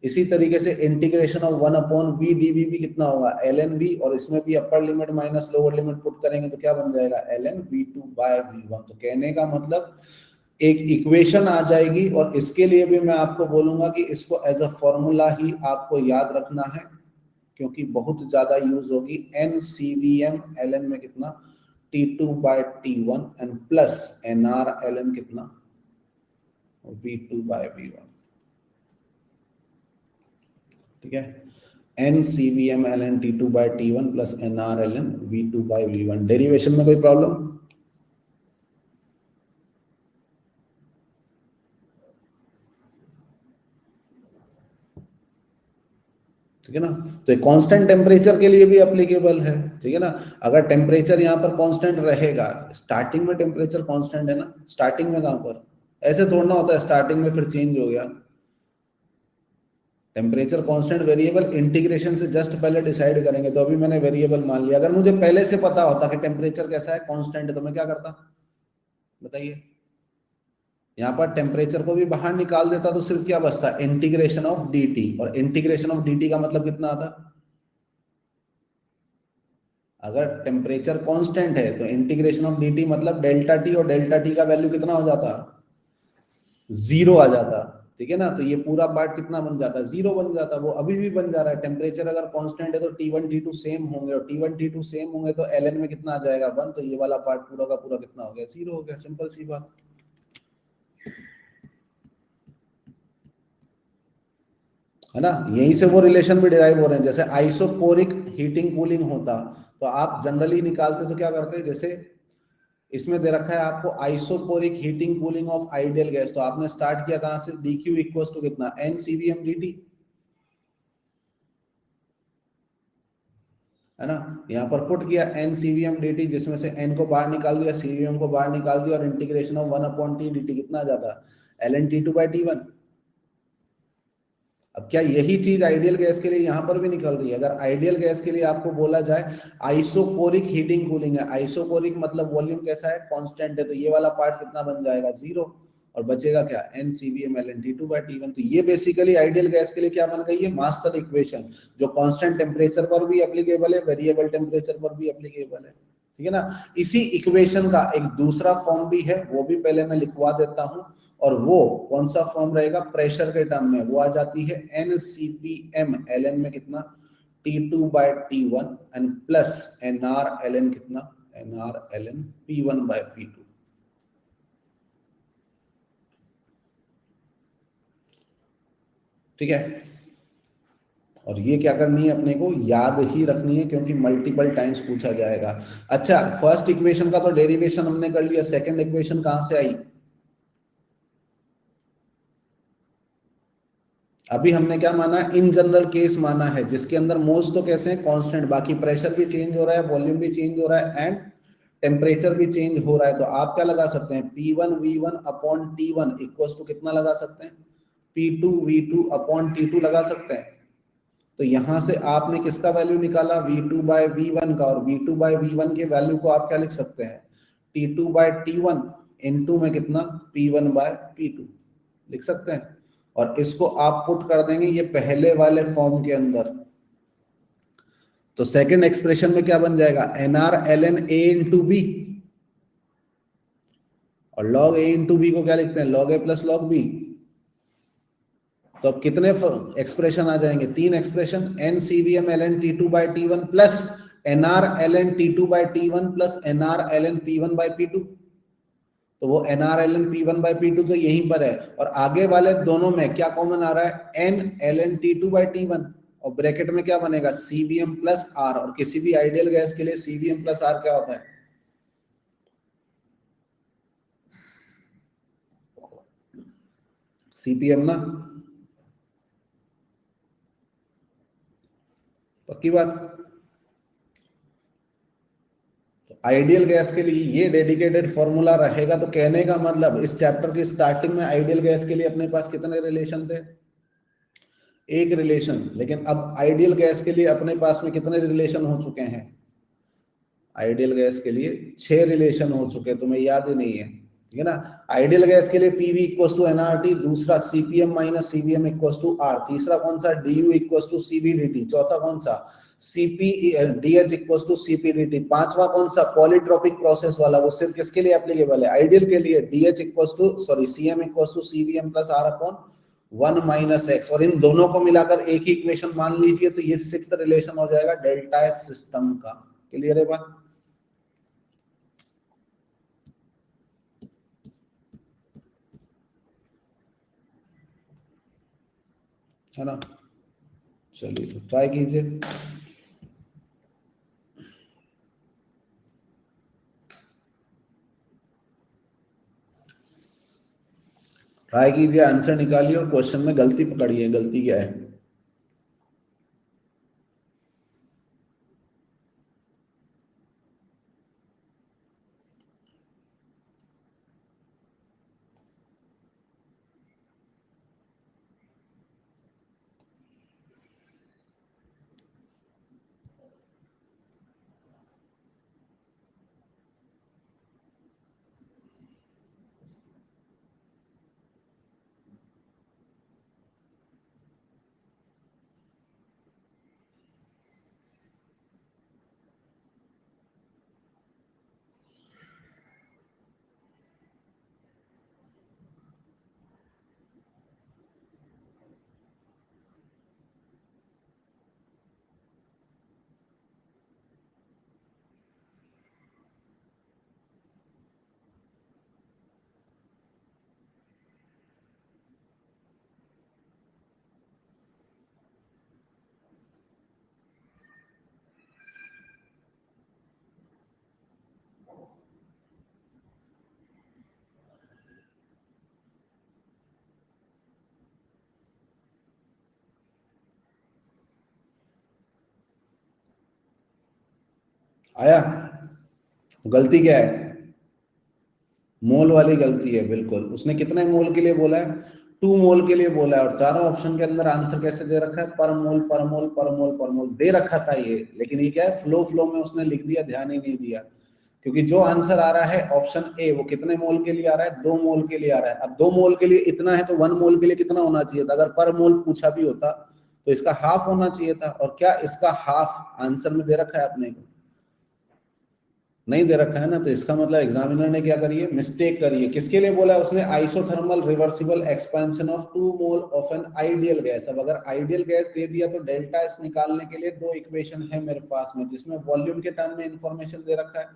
इसी तरीके से इंटीग्रेशन ऑफ 1/v dv भी कितना होगा, ln v, और इसमें भी upper limit minus lower limit put करेंगे तो क्या बन जाएगा, ln v2/v1। तो कहने का मतलब एक इक्वेशन आ जाएगी, और इसके लिए भी मैं आपको बोलूंगा कि इसको एज अ फॉर्मूला ही आपको याद रखना है, क्योंकि बहुत ज्यादा यूज होगी। NCVM ln में कितना, T2/T1 and plus NR ln कितना, V2/V1। ठीक है, NCVM ln T2/T1 plus NR ln V2/V1। Derivation में कोई प्रॉब्लम, ठीक है ना। तो ये कांस्टेंट टेम्परेचर के लिए भी एप्लीकेबल है, ठीक है ना। अगर टेम्परेचर यहाँ पर कांस्टेंट रहेगा, स्टार्टिंग में टेम्परेचर कांस्टेंट है ना, स्टार्टिंग में कहां पर, ऐसे थोड़ा होता है स्टार्टिंग में फिर चेंज हो गया। टेम्परेचर कांस्टेंट वेरिएबल इंटीग्रेशन से जस्ट पहले डिसाइड करेंगे। तो अभी मैंने वेरिएबल मान लिया, अगर मुझे पहले से पता होता कि टेम्परेचर कैसा है, कांस्टेंट है, तो मैं क्या करता, बताइए। यहाँ पर टेम्परेचर को भी बाहर निकाल देता तो सिर्फ क्या बचता, इंटीग्रेशन ऑफ dt, और इंटीग्रेशन ऑफ dt का मतलब कितना आता, अगर टेम्परेचर कांस्टेंट है तो इंटीग्रेशन ऑफ dt मतलब डेल्टा टी, और डेल्टा टी का वैल्यू कितना हो जाता, 0 आ जाता। ठीक है ना। तो ये पूरा पार्ट कितना बन जाता, 0 बन जाता। वो अभी भी बन जा रहा है, टेम्परेचर अगर कांस्टेंट है तो T1 T2 सेम होंगे, और T1 T2 सेम होंगे तो ln में कितना आ जाएगा, 1। तो ये वाला पार्ट पूरा का पूरा कितना हो गया, 0 हो गया। सिंपल सी बात, है ना। यहीं से वो रिलेशन भी डिराइव हो रहे हैं। जैसे आइसोकोरिक हीटिंग कूलिंग होता तो आप जनरली निकालते तो क्या करते, जैसे इसमें दे रखा है आपको isochoric heating cooling of ideal gas, तो आपने स्टार्ट किया कहां से, dq इक्वल्स टू कितना, NCVM dt, है ना। यहाँ पर पुट किया NCVM dt, जिसमें से n को बाहर निकाल दिया, CVM को बाहर निकाल दिया, और इंटीग्रेशन ऑफ 1/t dt कितना आ जाता, ln T2/T1। अब क्या यही चीज आइडियल गैस के लिए यहां पर भी निकल रही है। अगर आइडियल गैस के लिए आपको बोला जाए आइसोकोरिक हीटिंग कूलिंग है, आइसोकोरिक मतलब वॉल्यूम कैसा है, कांस्टेंट है, तो ये वाला पार्ट कितना बन जाएगा, 0, और बचेगा क्या, NCVM ln T2/T1। तो ये बेसिकली आइडियल गैस के लिए क्या बन गई है, मास्टर इक्वेशन, जो कांस्टेंट टेम्परेचर पर भी एप्लीकेबल है, वेरिएबल टेम्परेचर पर भी एप्लीकेबल है। ठीक है ना। इसी इक्वेशन का एक दूसरा फॉर्म भी है, वो भी पहले मैं लिखवा देता हूं। और वो कौन सा फॉर्म रहेगा, प्रेशर के टर्म में, वो आ जाती है NCPM ln में कितना, T2/T1 and plus NR ln कितना, NR ln P1/P2। ठीक है। और ये क्या करनी है, अपने को याद ही रखनी है, क्योंकि मल्टीपल टाइम्स पूछा जाएगा। अच्छा, फर्स्ट इक्वेशन का तो डेरिवेशन हमने कर लिया, सेकंड इक्वेशन कहां से आई, अभी हमने क्या माना, इन जनरल केस माना है, जिसके अंदर मोल्स तो कैसे हैं, कांस्टेंट, बाकी प्रेशर भी चेंज हो रहा है, वॉल्यूम भी चेंज हो रहा है, एंड टेम्परेचर भी चेंज हो रहा है। तो आप क्या लगा सकते हैं, P1 V1 upon T1 equals to कितना लगा सकते हैं, P2 V2 अपॉन T2 लगा सकते हैं। तो यहां से आपने किसका वैल्यू निकाला, V2 बाय V1 का, और V2 बाय V1 के वैल्यू को आप क्या लिख सकते हैं, T2 बाय T1 इनटू में कितना P1 बाय P2 लिख सकते हैं। और इसको आप पुट कर देंगे ये पहले वाले फॉर्म के अंदर, तो सेकंड एक्सप्रेशन में क्या बन जाएगा, NR ln A into B, और log A इंटू बी को क्या लिखते हैं, log A plus log B। तो अब कितने एक्सप्रेशन आ जाएंगे, तीन expression, NCVM ln T2 by T1 plus NR ln T2 by T1 plus NR ln P1 by P2। तो वो NR ln P1 by P2 तो यहीं पर है, और आगे वाले दोनों में क्या कॉमन आ रहा है, N ln T2 by T1, और ब्रैकेट में क्या बनेगा, CVM प्लस R। और किसी भी आइडियल गैस के लिए CVM प्लस R क्या होता है, CPM ना, पक्की बात। आइडियल गैस के लिए ये डेडिकेटेड फॉर्मूला रहेगा, तो कहने का मतलब इस चैप्टर की स्टार्टिंग में आइडियल गैस के लिए अपने पास कितने रिलेशन थे, एक रिलेशन। लेकिन अब आइडियल गैस के लिए अपने पास में कितने रिलेशन हो चुके हैं, आइडियल गैस के लिए 6 रिलेशन हो चुके, तुम्हें याद ही नहीं है, ठीक है ना। आइडियल गैस के लिए पीवी इक्वल्स टू एनआरटी, दूसरा CPM minus CVM equals to R, तीसरा कौन सा, डीयू इक्वल्स टू सीबीडीटी, चौथा कौन सा, सीपी डीएच इक्वल्स टू सीपीडीटी, पांचवा कौन सा, पॉलीट्रोपिक प्रोसेस वाला, वो सिर्फ किसके लिए एप्लीकेबल है, आइडियल के लिए, DH equals to sorry CM equals to CVM plus R upon 1 minus X. और इन दोनों को मिलाकर एक ही इक्वेशन मान लीजिए, तो ये सिक्स्थ रिलेशन हो जाएगा डेल्टा एस सिस्टम का। क्लियर है बात, है ना। चलिए तो ट्राई कीजिए। ट्राई कीजिए, आंसर निकालिए और क्वेश्चन में गलती पकड़िए, गलती क्या है। आया, गलती क्या है, मोल वाली गलती है बिल्कुल। उसने कितने मोल के लिए बोला है, 2 मोल के लिए बोला है, और चारों ऑप्शन के अंदर आंसर कैसे दे रखा है, पर मोल पर मोल पर मोल पर मोल दे रखा था ये, लेकिन ये क्या है, फ्लो में उसने लिख दिया, ध्यान ही नहीं दिया। क्योंकि जो आंसर आ रहा है ऑप्शन ए, वो कितने मोल के लिए आ रहा है, 2 मोल के लिए आ रहा है। अब 2 मोल के लिए इतना है, तो 1 मोल के लिए कितना होना चाहिए था, अगर पर मोल पूछा भी होता तो इसका हाफ होना चाहिए था। और क्या इसका हाफ आंसर में दे रखा है आपने को, नहीं दे रखा है ना, तो इसका मतलब एग्जामिनर ने क्या करी है, मिस्टेक करी है। किसके लिए बोला है उसने, isothermal reversible expansion of 2 mole of an ideal gas. अब अगर आइडियल गैस दे दिया तो डेल्टा एस निकालने के लिए 2 इक्वेशन है मेरे पास में, जिसमें वॉल्यूम के टर्म में इंफॉर्मेशन दे रखा है।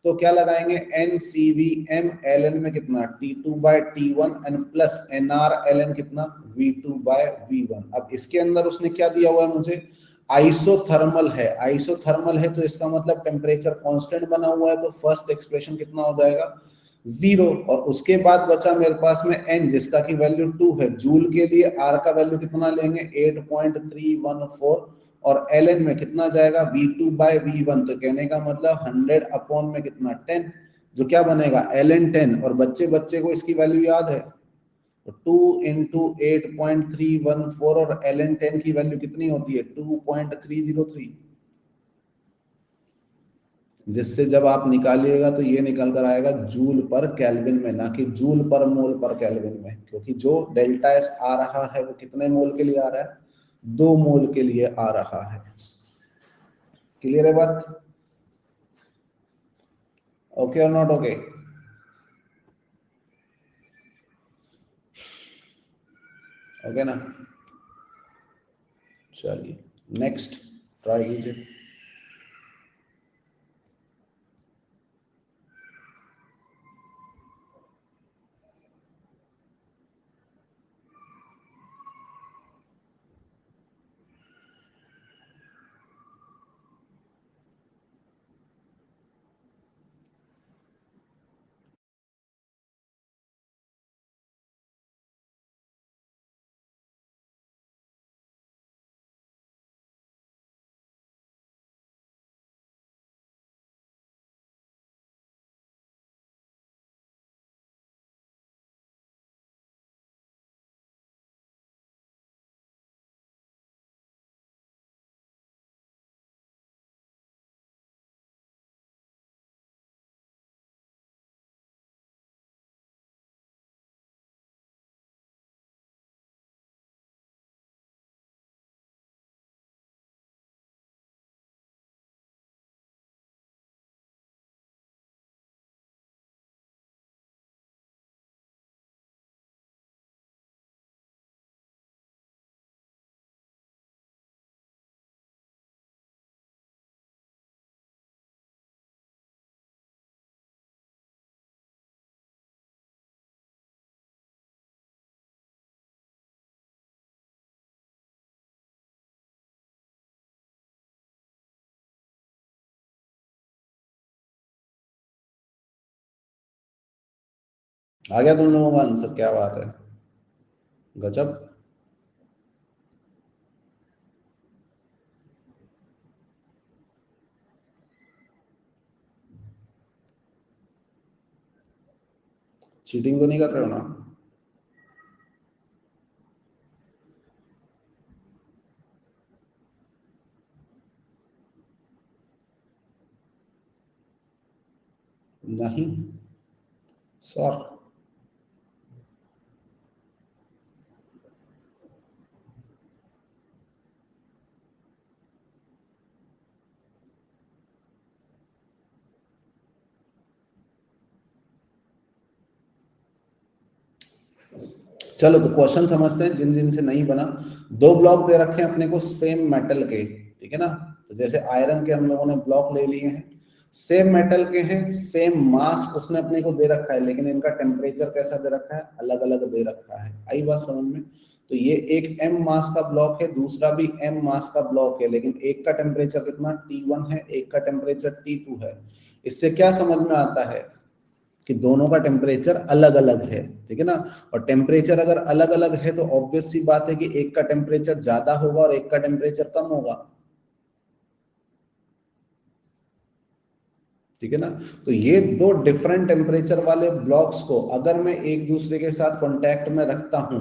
तो क्या लगाएंगे, NCVM ln में कितना, T2 by T1 n plus NR ln कितना, V2 बाय V1। अब इसके अंदर उसने क्या दिया हुआ है मुझे, आइसोथर्मल है, आइसोथर्मल है तो इसका मतलब टेम्परेचर कांस्टेंट बना हुआ है, तो फर्स्ट एक्सप्रेशन कितना हो जाएगा, 0। और उसके बाद बचा मेरे पास में n, जिसका की वैल्यू 2 है, जूल के लिए r का वैल्यू कितना लेंगे, 8.314, और ln में कितना जाएगा, V2 बाय V1। तो कहने का मतलब 100 अपॉन में कितना 10, जो क्या बनेगा ln 10। और बच्चे को इसकी वैल्यू याद है, तो 2 इंटू 8.314 और ln10 की वैल्यू कितनी होती है 2.303, जिससे जब आप निकालिएगा तो ये निकल कर आएगा जूल पर केल्विन में, ना कि जूल पर मोल पर केल्विन में, क्योंकि जो डेल्टा एस आ रहा है वो कितने मोल के लिए आ रहा है, 2 मोल के लिए आ रहा है। क्लियर है बात? ओके और नॉट ओके? ओके ना? चलिए नेक्स्ट ट्राई कीजिए। आ गया तुम लोगों का आंसर? क्या बात है, गजब। चीटिंग तो नहीं कर रहे हो ना? नहीं सर। चलो तो क्वेश्चन समझते हैं जिन जिन से नहीं बना। 2 ब्लॉक दे रखे हैं अपने को सेम मेटल के, ठीक है ना? तो जैसे आयरन के हम लोगों ने ब्लॉक ले लिए हैं, सेम मेटल के हैं, सेम मास उसने अपने को दे रखा है, लेकिन इनका टेम्परेचर कैसा दे रखा है, अलग अलग दे रखा है। आई बात समझ में? तो ये एक m मास का ब्लॉक है, दूसरा भी m मास का ब्लॉक है, लेकिन एक का टेम्परेचर कितना T1 है, एक का टेम्परेचर T2 है। इससे क्या समझ में आता है कि दोनों का टेम्परेचर अलग अलग है, ठीक है ना? और टेम्परेचर अगर अलग अलग है तो ऑब्वियस सी बात है कि एक का टेम्परेचर ज्यादा होगा और एक का टेम्परेचर कम होगा, ठीक है ना? तो ये 2 डिफरेंट टेम्परेचर वाले ब्लॉक्स को अगर मैं एक दूसरे के साथ कांटेक्ट में रखता हूं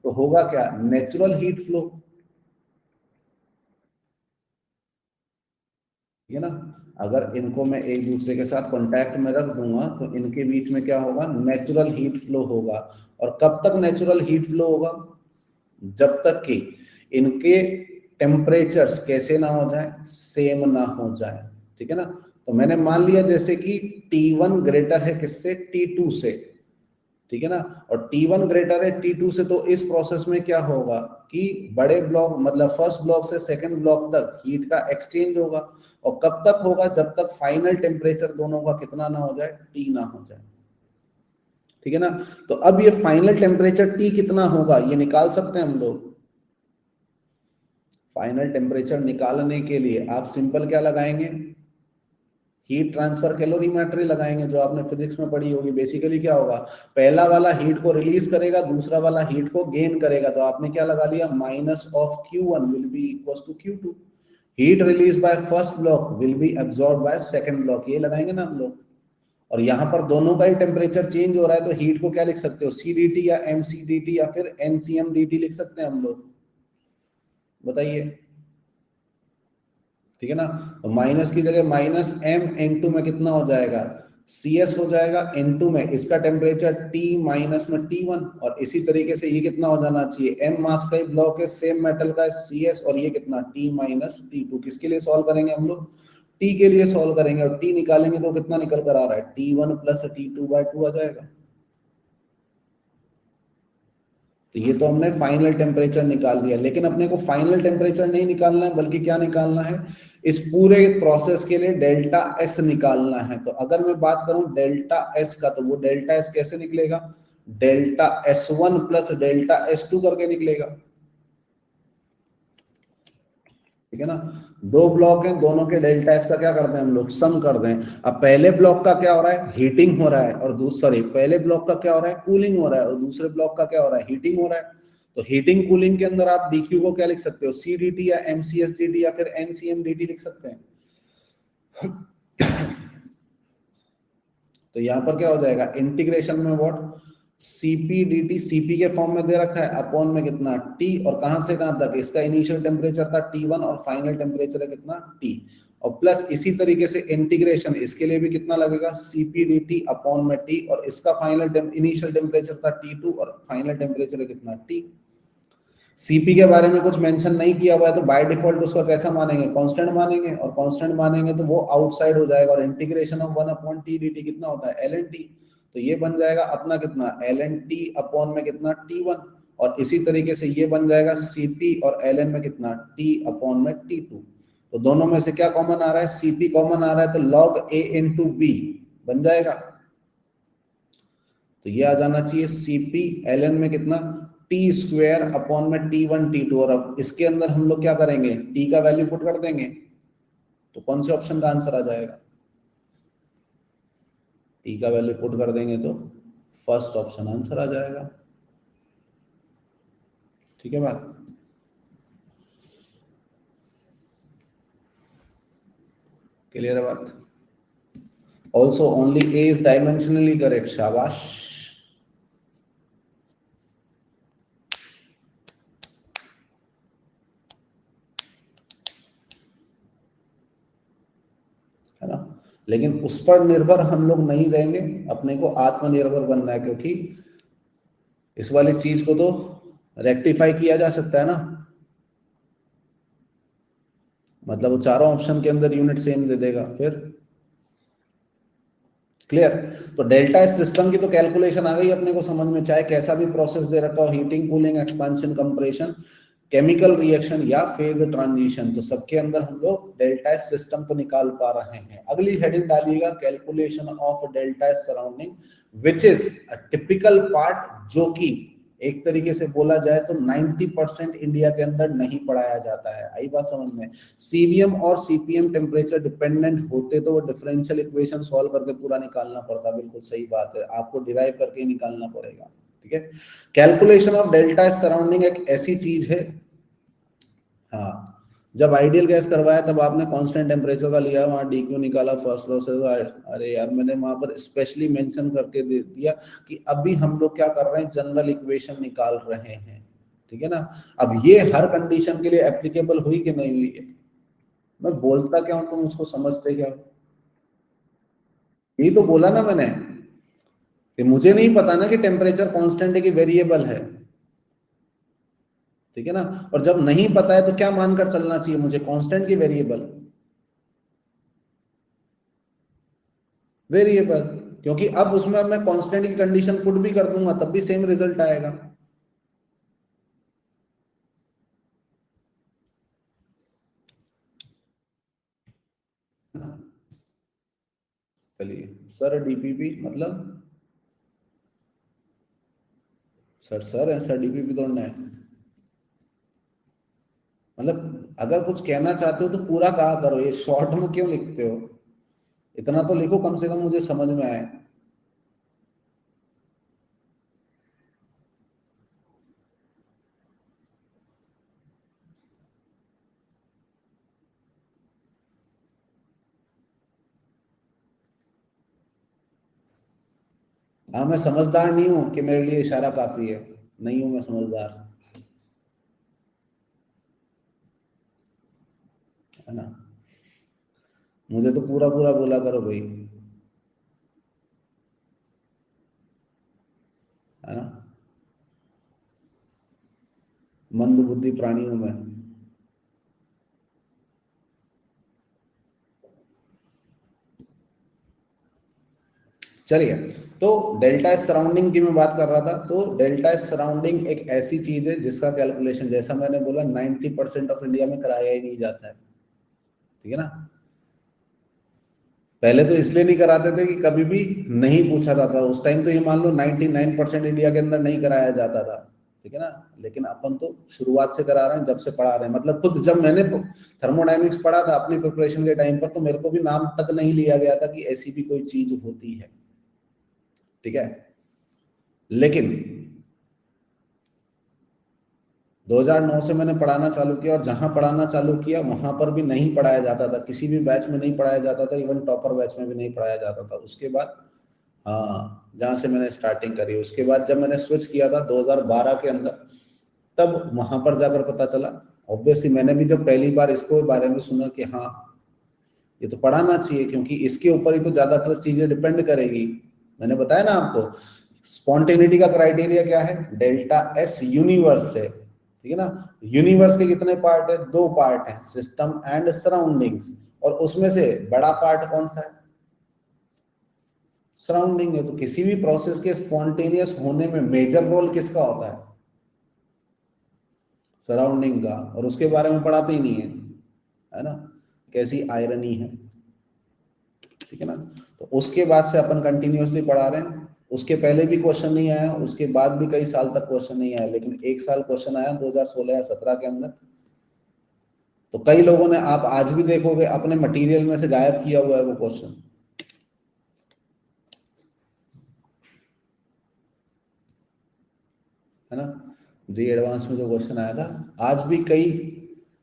तो होगा क्या, नेचुरल हीट फ्लो, ठीक है ना? अगर इनको मैं एक दूसरे के साथ कांटेक्ट में रख दूंगा तो इनके बीच में क्या होगा, नेचुरल हीट फ्लो होगा। और कब तक नेचुरल हीट फ्लो होगा, जब तक कि इनके टेम्परेचर्स कैसे ना हो जाए, सेम ना हो जाए, ठीक है ना? तो मैंने मान लिया जैसे कि T1 ग्रेटर है किससे, T2 से, ठीक है ना? और T1 ग्रेटर है T2 से, तो इस प्रोसेस में क्या होगा कि बड़े ब्लॉक मतलब फर्स्ट ब्लॉक से सेकंड ब्लॉक तक हीट का एक्सचेंज होगा। और कब तक होगा, जब तक फाइनल टेम्परेचर दोनों का कितना ना हो जाए, T ना हो जाए, ठीक है ना? तो अब ये फाइनल टेम्परेचर T कितना होगा ये निकाल सकते हैं हम लोग। फाइनल टेम्परेचर निकालने के लिए आप सिंपल क्या लगाएंगे, हीट ट्रांसफर कैलोरीमेट्री लगाएंगे, जो आपने फिजिक्स में पढ़ी होगी। बेसिकली क्या होगा, पहला वाला हीट को रिलीज करेगा, दूसरा वाला हीट को गेन करेगा, तो आपने क्या लगा लिया, minus of Q1 will be equal to Q2। Heat release by first block will be absorb by second block, ये लगाएंगे ना हम लोग। और यहाँ पर दोनों का ही टेम्परेचर चेंज हो रहा है, तो हीट को क्या लिख सकते हो, CDT या MCDT या फिर NCMDT लिख सकते हैं हम लोग, बताइए, ठीक है ना। तो माइनस की जगह माइनस M इंटू में कितना हो जाएगा, CS हो जाएगा, इंटू में इसका टेम्परेचर T माइनस में T1, और इसी तरीके से ये कितना हो जाना चाहिए, M मास का ही ब्लॉक है, सेम मेटल का है, CS, और ये कितना T माइनस T2। किसके लिए सॉल्व करेंगे हम लोग, T के लिए सॉल्व करेंगे, और T निकालेंगे तो कितना निकल कर आ रहा है, T1 प्लस T2/2 आ जाएगा। तो ये तो हमने फाइनल टेम्परेचर निकाल दिया, लेकिन अपने को फाइनल टेम्परेचर नहीं निकालना है, बल्कि क्या निकालना है, इस पूरे प्रोसेस के लिए डेल्टा एस निकालना है। तो अगर मैं बात करूं डेल्टा एस का, तो वो डेल्टा एस कैसे निकलेगा, delta S1 plus delta S2 करके निकलेगा, ठीक है ना। दो ब्लॉक हैं, दोनों के डेल्टा एस का क्या करते हैं हम लोग, सम कर दें। अब पहले ब्लॉक का क्या हो रहा है, हीटिंग हो रहा है, और दूसरे पहले ब्लॉक का क्या हो रहा है, कूलिंग हो रहा है, और दूसरे ब्लॉक का क्या हो रहा है, हीटिंग हो रहा है। तो हीटिंग कूलिंग के अंदर आप डीक्यू को क्या लिख सकते हो, CDT या MCSDT या फिर NCMDT लिख सकते हैं। तो यहां पर क्या हो जाएगा, इंटीग्रेशन में व्हाट, CPDT, CP के फॉर्म में दे रखा है, अपॉन में कितना T, और कहां से कहां तक, इसका इनिशियल टेम्परेचर था T1 और फाइनल टेम्परेचर है कितना T, और प्लस इसी तरीके से इंटीग्रेशन इसके लिए भी कितना लगेगा, CPDT अपॉन में T, और इसका फाइनल इनिशियल टेम्परेचर था T2 और फाइनल टेम्परेचर है कितना T। सीपी के बारे में कुछ मेंशन नहीं किया हुआ है, तो बाय डिफॉल्ट उसका कैसा मानेंगे, कांस्टेंट मानेंगे, और कांस्टेंट मानेंगे तो वो आउटसाइड हो जाएगा, और इंटीग्रेशन ऑफ 1/T/dt कितना होता है, ln t। तो ये बन जाएगा अपना कितना, ln t अपॉन में कितना T1, और इसी तरीके से ये बन जाएगा Cp और ln में कितना T अपॉन में T2। तो दोनों में से क्या कॉमन आ रहा है, Cp कॉमन आ रहा है, तो log a इंटू बी बन जाएगा। तो ये आ जाना चाहिए Cp ln में कितना टी स्क्वेयर अपॉन में T1 T2, और अब इसके अंदर हम लोग क्या करेंगे, T का वैल्यू पुट कर देंगे, तो कौन से ऑप्शन का आंसर आ जाएगा, T का वैल्यू पुट कर देंगे तो फर्स्ट ऑप्शन आंसर आ जाएगा, ठीक है बात, क्लियर है बात। Also only A is dimensionally correct, शाबाश। है ना, लेकिन उस पर निर्भर हम लोग नहीं रहेंगे, अपने को आत्मनिर्भर बनना है, क्योंकि इस वाली चीज को तो रेक्टिफाई किया जा सकता है ना, मतलब वो चारों ऑप्शन के अंदर यूनिट सेम दे देगा फिर, क्लियर। तो डेल्टा एस सिस्टम की तो कैलकुलेशन आ गई अपने को समझ में, चाहे कैसा भी प्रोसेस दे रखा हो, heating cooling expansion compression chemical reaction या फेज ट्रांजिशन, तो सबके अंदर हम लोग डेल्टा एस सिस्टम तो निकाल पा रहे हैं। अगली हेडिंग डालिएगा, calculation of delta S surrounding which is a typical part, जो कि एक तरीके से बोला जाए तो 90% इंडिया के अंदर नहीं पढ़ाया जाता है। आई बात समझ में, सीवीएम और सीपीएम टेम्परेचर डिपेंडेंट होते तो वो डिफरेंशियल इक्वेशन सॉल्व करके पूरा निकालना पड़ता, बिल्कुल सही बात है, आपको डिराइव करके ही निकालना पड़ेगा, ठीक है। कैलकुलेशन ऑफ डेल्टा सराउंडिंग एक ऐसी चीज है, हाँ, जब आइडियल गैस करवाया तब आपने कांस्टेंट टेम्परेचर का लिया, वहां डी क्यू निकाला फर्स्ट लॉ से, अरे यार मैंने वहां पर स्पेशली मेंशन करके दे दिया कि अभी हम लोग क्या कर रहे हैं, जनरल इक्वेशन निकाल रहे हैं, ठीक है ना। अब ये हर कंडीशन के लिए एप्लीकेबल हुई कि नहीं हुई है, मैं बोलता क्या हूं तुम उसको समझते क्या हो, यही तो बोला ना मैंने, कि मुझे नहीं पता ना कि टेम्परेचर कांस्टेंट है कि वेरिएबल है, ठीक है ना। और जब नहीं पता है तो क्या मानकर चलना चाहिए मुझे, कांस्टेंट की वेरिएबल, वेरिएबल, क्योंकि अब उसमें मैं कांस्टेंट की कंडीशन पुट भी कर दूंगा तब भी सेम रिजल्ट आएगा। चलिए सर, डीपीपी मतलब सर, सर है सर, डीपीपी तोड़ना है, मतलब अगर कुछ कहना चाहते हो तो पूरा कहा करो, ये शॉर्ट में क्यों लिखते हो, इतना तो लिखो कम से कम मुझे समझ में आए। हाँ, मैं समझदार नहीं हूं कि मेरे लिए इशारा काफी है, नहीं हूं मैं समझदार, है ना। मुझे तो पूरा पूरा बोला करो भाई, है ना। मंद बुद्धि प्राणी हूं मैं। चलिए, तो डेल्टा एस सराउंडिंग की मैं बात कर रहा था। तो डेल्टा एस सराउंडिंग एक ऐसी चीज है जिसका कैलकुलेशन, जैसा मैंने बोला, 90% ऑफ इंडिया में कराया ही नहीं जाता है, ठीक है ना। पहले तो इसलिए नहीं कराते थे कि कभी भी नहीं पूछा जाता, उस टाइम तो ये मान लो 99% इंडिया के अंदर नहीं कराया जाता था, ठीक है ना। लेकिन अपन तो शुरुआत से करा रहे हैं, जब से पढ़ा रहे हैं। मतलब खुद जब मैंने थर्मोडायनेमिक्स पढ़ा था अपनी प्रिपरेशन के टाइम पर, तो मेरे को भी नाम तक नहीं लिया गया था कि ऐसी भी कोई चीज होती है, ठीक है। लेकिन 2009 से मैंने पढ़ाना चालू किया, और जहां पढ़ाना चालू किया वहां पर भी नहीं पढ़ाया जाता था, किसी भी बैच में नहीं पढ़ाया जाता था, इवन टॉपर बैच में भी नहीं पढ़ाया जाता था। उसके बाद, हाँ, जहां से मैंने स्टार्टिंग करी, उसके बाद जब मैंने स्विच किया था 2012 के अंदर, तब वहां पर जाकर पता चला। ऑब्वियसली मैंने भी जब पहली बार इसको बारे में सुना कि हाँ, ये तो पढ़ाना चाहिए, क्योंकि इसके ऊपर ही तो ज्यादातर चीजें डिपेंड करेगी। मैंने बताया ना आपको, स्पॉन्टेनिटी का क्राइटेरिया क्या है, डेल्टा एस यूनिवर्स है, ठीक है ना। यूनिवर्स के कितने पार्ट है, दो पार्ट है, सिस्टम एंड सराउंडिंग्स। और उसमें से बड़ा पार्ट कौन सा है, सराउंडिंग है। तो किसी भी प्रोसेस के स्पॉन्टेनियस होने में मेजर रोल किसका होता है, सराउंडिंग का। और उसके बारे में पढ़ाते ही नहीं है ना। कैसी आयरनी है, ठीक है ना। तो उसके बाद से अपन कंटिन्यूअसली पढ़ा रहे हैं। उसके पहले भी क्वेश्चन नहीं आया, उसके बाद भी कई साल तक क्वेश्चन नहीं आया, लेकिन एक साल क्वेश्चन आया 2016 या 17 के अंदर। तो कई लोगों ने, आप आज भी देखोगे, अपने मटेरियल में से गायब किया हुआ है वो क्वेश्चन, है ना। जी एडवांस में जो क्वेश्चन आया था, आज भी कई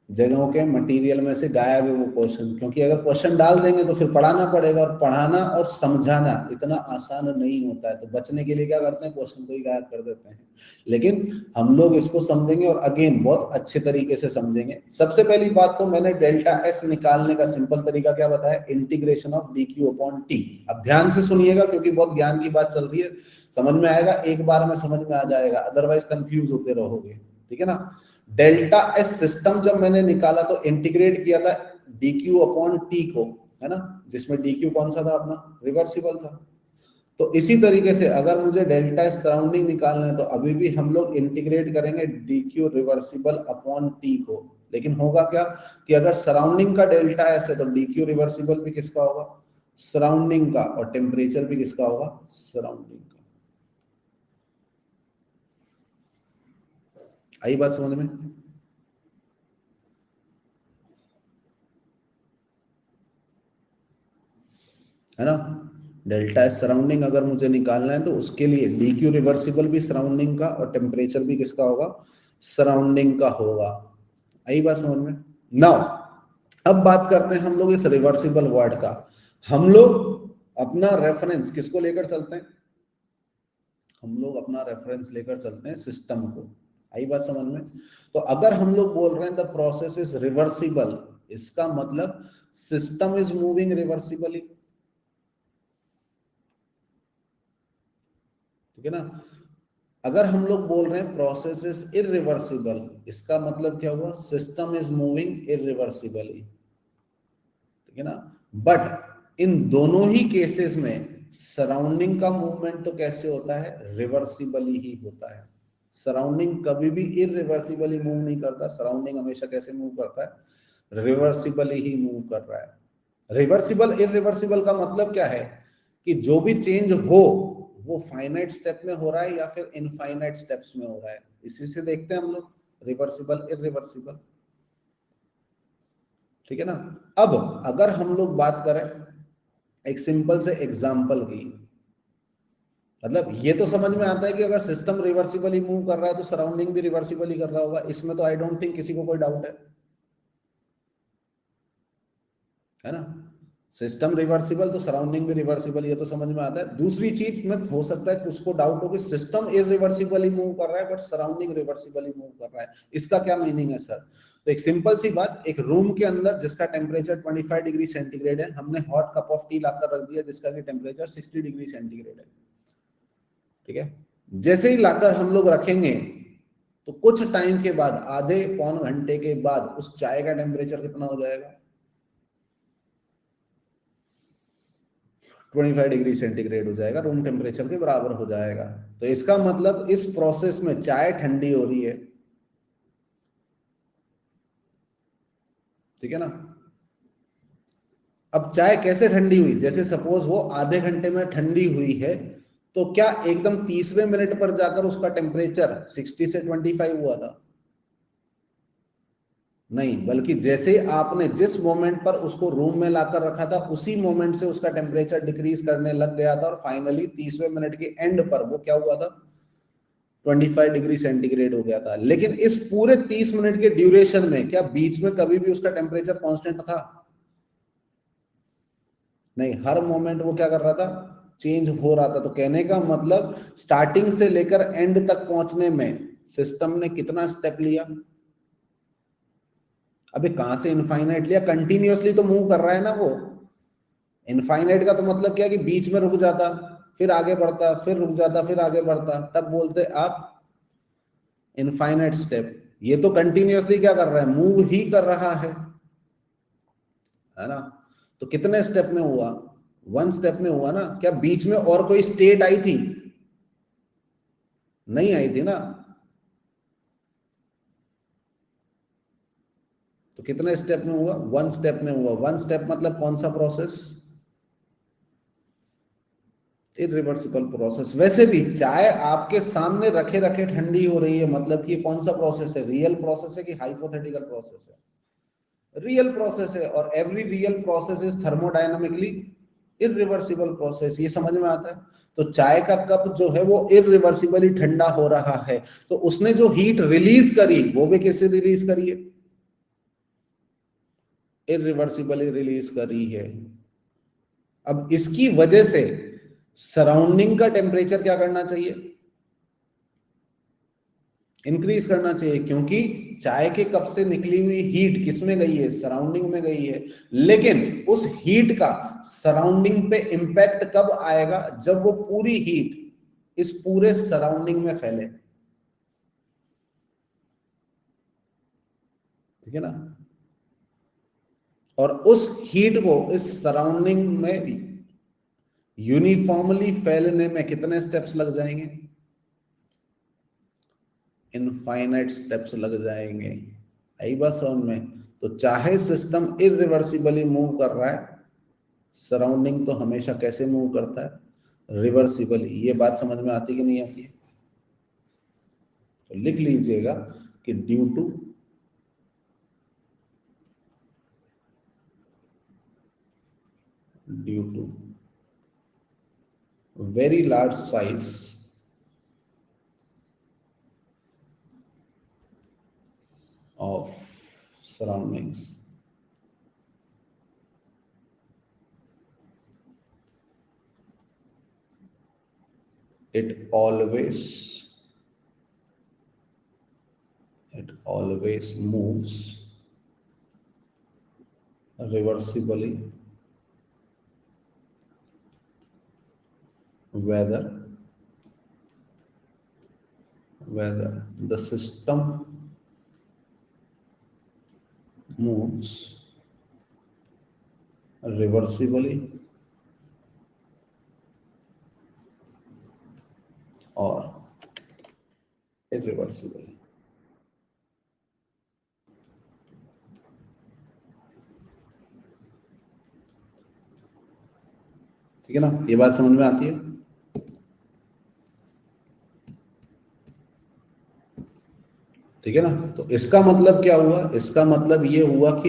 जगहों के मटेरियल में से गायब है वो क्वेश्चन, क्योंकि अगर क्वेश्चन डाल देंगे तो फिर पढ़ाना पड़ेगा, और पढ़ाना और समझाना इतना आसान नहीं होता है। तो बचने के लिए क्या करते हैं, क्वेश्चन को ही गायब कर देते हैं। लेकिन हम लोग इसको समझेंगे, और अगेन बहुत अच्छे तरीके से समझेंगे। सबसे पहली बात तो मैंने डेल्टा एस निकालने का सिंपल तरीका क्या बताया, integration of D Q upon T. अब ध्यान से सुनिएगा, क्योंकि बहुत ज्ञान की बात चल रही है, समझ में आएगा, एक बार में समझ में आ जाएगा, अदरवाइज कंफ्यूज होते रहोगे, ठीक है ना। डेल्टा एस सिस्टम जब मैंने निकाला तो इंटीग्रेट किया था डी क्यू अपॉन टी को, है ना, जिसमें डी क्यू कौन सा था अपना, रिवर्सिबल था। तो इसी तरीके से अगर मुझे डेल्टा एस सराउंडिंग निकालना है, तो अभी भी हम लोग इंटीग्रेट करेंगे D Q reversible upon T को। लेकिन होगा क्या, कि अगर सराउंडिंग का डेल्टा एस है तो डी क्यू रिवर्सिबल भी किसका होगा, सराउंडिंग का, और टेम्परेचर भी किसका होगा, सराउंडिंग का। आई बात समझ में, है ना। डेल्टा एस सराउंडिंग अगर मुझे निकालना है, तो उसके लिए डी क्यू रिवर्सिबल भी सराउंडिंग का, और टेम्परेचर भी किसका होगा, सराउंडिंग का होगा। आई बात समझ में। नाउ अब बात करते हैं हम लोग इस रिवर्सिबल वर्ड का। हम लोग अपना रेफरेंस किसको लेकर चलते हैं, हम लोग अपना रेफरेंस लेकर चलते हैं सिस्टम को। आई बात समझ में। तो अगर हम लोग बोल रहे हैं द प्रोसेस इज रिवर्सिबल, इसका मतलब सिस्टम इज मूविंग रिवर्सिबली, ठीक है ना। अगर हम लोग बोल रहे हैं प्रोसेस इज इरिवर्सिबल, इसका मतलब क्या हुआ, सिस्टम इज मूविंग इरिवर्सिबली, ठीक है ना। बट इन दोनों ही केसेस में सराउंडिंग का मूवमेंट तो कैसे होता है, रिवर्सिबली ही होता है। सराउंडिंग कभी भी इरिवर्सिबली मूव नहीं करता, सराउंडिंग हमेशा कैसे मूव करता है, रिवर्सिबली ही मूव कर रहा है। रिवर्सिबल इरिवर्सिबल का मतलब क्या है, कि जो भी चेंज हो वो फाइनाइट स्टेप में हो रहा है या फिर इनफाइनाइट स्टेप्स में हो रहा है, इसी से देखते हैं हम लोग रिवर्सिबल इरिवर्सिबल, ठीक है ना। अब अगर हम लोग बात करें एक सिंपल से एग्जांपल की, मतलब ये तो समझ में आता है कि अगर सिस्टम रिवर्सिबली मूव कर रहा है तो सराउंडिंग भी रिवर्सिबली कर रहा होगा, इसमें तो आई डोंट थिंक किसी को कोई डाउट है ना। सिस्टम रिवर्सिबल तो सराउंडिंग भी रिवर्सिबल, ये तो समझ में आता है। दूसरी चीज में हो सकता है उसको डाउट हो कि सिस्टम इरिवर्सिबली मूव कर रहा है बट सराउंडिंग रिवर्सिबली मूव कर रहा है, इसका क्या मीनिंग है सर? तो एक सिंपल सी बात, एक रूम के अंदर जिसका टेम्परेचर 25 डिग्री सेंटीग्रेड है, हमने हॉट कप ऑफ टी लाकर रख दिया जिसका कि टेम्परेचर 60 डिग्री सेंटीग्रेड है, ठीक है। जैसे ही लाकर हम लोग रखेंगे तो कुछ टाइम के बाद, आधे पौन घंटे के बाद, उस चाय का टेम्परेचर कितना हो जाएगा? 25 डिग्री सेंटीग्रेड हो जाएगा, रूम टेम्परेचर के बराबर हो जाएगा। तो इसका मतलब इस प्रोसेस में चाय ठंडी हो रही है, ठीक है ना। अब चाय कैसे ठंडी हुई? जैसे सपोज वो आधे घंटे में ठंडी हुई है, तो क्या एकदम 30वें मिनट पर जाकर उसका टेम्परेचर 60 से 25 हुआ था? नहीं, बल्कि जैसे आपने जिस मोमेंट पर उसको रूम में लाकर रखा था उसी मोमेंट से उसका टेम्परेचर डिक्रीज करने लग गया था और फाइनली 30वें मिनट के एंड पर वो क्या हुआ था? 25 डिग्री सेंटीग्रेड हो गया था। लेकिन इस पूरे 30 मिनट के ड्यूरेशन में क्या बीच में कभी भी उसका टेम्परेचर कांस्टेंट था? नहीं, हर मोमेंट वो क्या कर रहा था? चेंज हो रहा था। तो कहने का मतलब स्टार्टिंग से लेकर एंड तक पहुंचने में सिस्टम ने कितना स्टेप लिया? अबे कहां से इनफाइनाइट लिया? कंटिन्यूअसली तो मूव कर रहा है ना वो। इनफाइनाइट का तो मतलब क्या कि बीच में रुक जाता, फिर आगे बढ़ता, फिर रुक जाता, फिर आगे बढ़ता, तब बोलते आप इनफाइनाइट स्टेप। ये तो कंटिन्यूअसली क्या कर रहा है? मूव ही कर रहा है ना। तो कितने स्टेप में हुआ? 1 स्टेप में हुआ ना। क्या बीच में और कोई स्टेट आई थी? नहीं आई थी ना। तो कितने स्टेप में हुआ? 1 स्टेप में हुआ। 1 स्टेप मतलब कौन सा प्रोसेस? Irreversible process. वैसे भी चाय आपके सामने रखे रखे ठंडी हो रही है, मतलब कि कौन सा प्रोसेस है? रियल प्रोसेस है कि हाइपोथेटिकल प्रोसेस है? रियल प्रोसेस है, और every real process is thermodynamically irreversible process. ये समझ में आता है? तो चाय का कप जो है वो इरिवर्सिबली ठंडा हो रहा है, तो उसने जो हीट रिलीज करी वो भी कैसे रिलीज करी है? इरिवर्सिबली रिलीज करी है। अब इसकी वजह से सराउंडिंग का टेम्परेचर क्या करना चाहिए? इंक्रीज करना चाहिए, क्योंकि चाय के कप से निकली हुई हीट किस में गई है? सराउंडिंग में गई है। लेकिन उस हीट का सराउंडिंग पे इंपैक्ट कब आएगा? जब वो पूरी हीट इस पूरे सराउंडिंग में फैले, ठीक है ना। और उस हीट को इस सराउंडिंग में यूनिफॉर्मली फैलने में कितने स्टेप्स लग जाएंगे? इनफाइनाइट स्टेप्स लग जाएंगे। आई बात समझ में? तो चाहे सिस्टम इरिवर्सिबली मूव कर रहा है, सराउंडिंग तो हमेशा कैसे मूव करता है? रिवर्सिबली। ये बात समझ में आती कि नहीं आती है? तो लिख लीजिएगा कि due to very large size of surroundings, it always moves reversibly whether the system moves reversibly or irreversibly। ठीक है ना, ये बात समझ में आती है? ठीक है ना। तो इसका मतलब क्या हुआ? इसका मतलब ये हुआ कि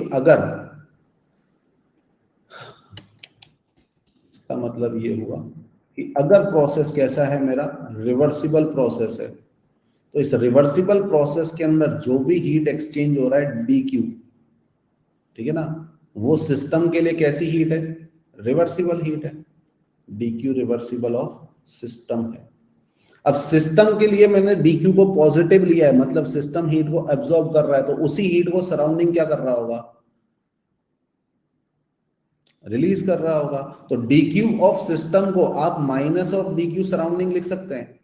इसका मतलब ये हुआ कि अगर प्रोसेस कैसा है मेरा? रिवर्सिबल प्रोसेस है, तो इस रिवर्सिबल प्रोसेस के अंदर जो भी हीट एक्सचेंज हो रहा है डी क्यू, ठीक है ना, वो सिस्टम के लिए कैसी हीट है? रिवर्सिबल हीट है, dq रिवर्सिबल ऑफ सिस्टम है। अब सिस्टम के लिए मैंने dq को पॉजिटिव लिया है, मतलब सिस्टम हीट को एब्जॉर्ब कर रहा है, तो उसी हीट को सराउंडिंग क्या कर रहा होगा, रिलीज कर रहा होगा। तो dq ऑफ सिस्टम को आप माइनस ऑफ dq सराउंडिंग लिख सकते हैं,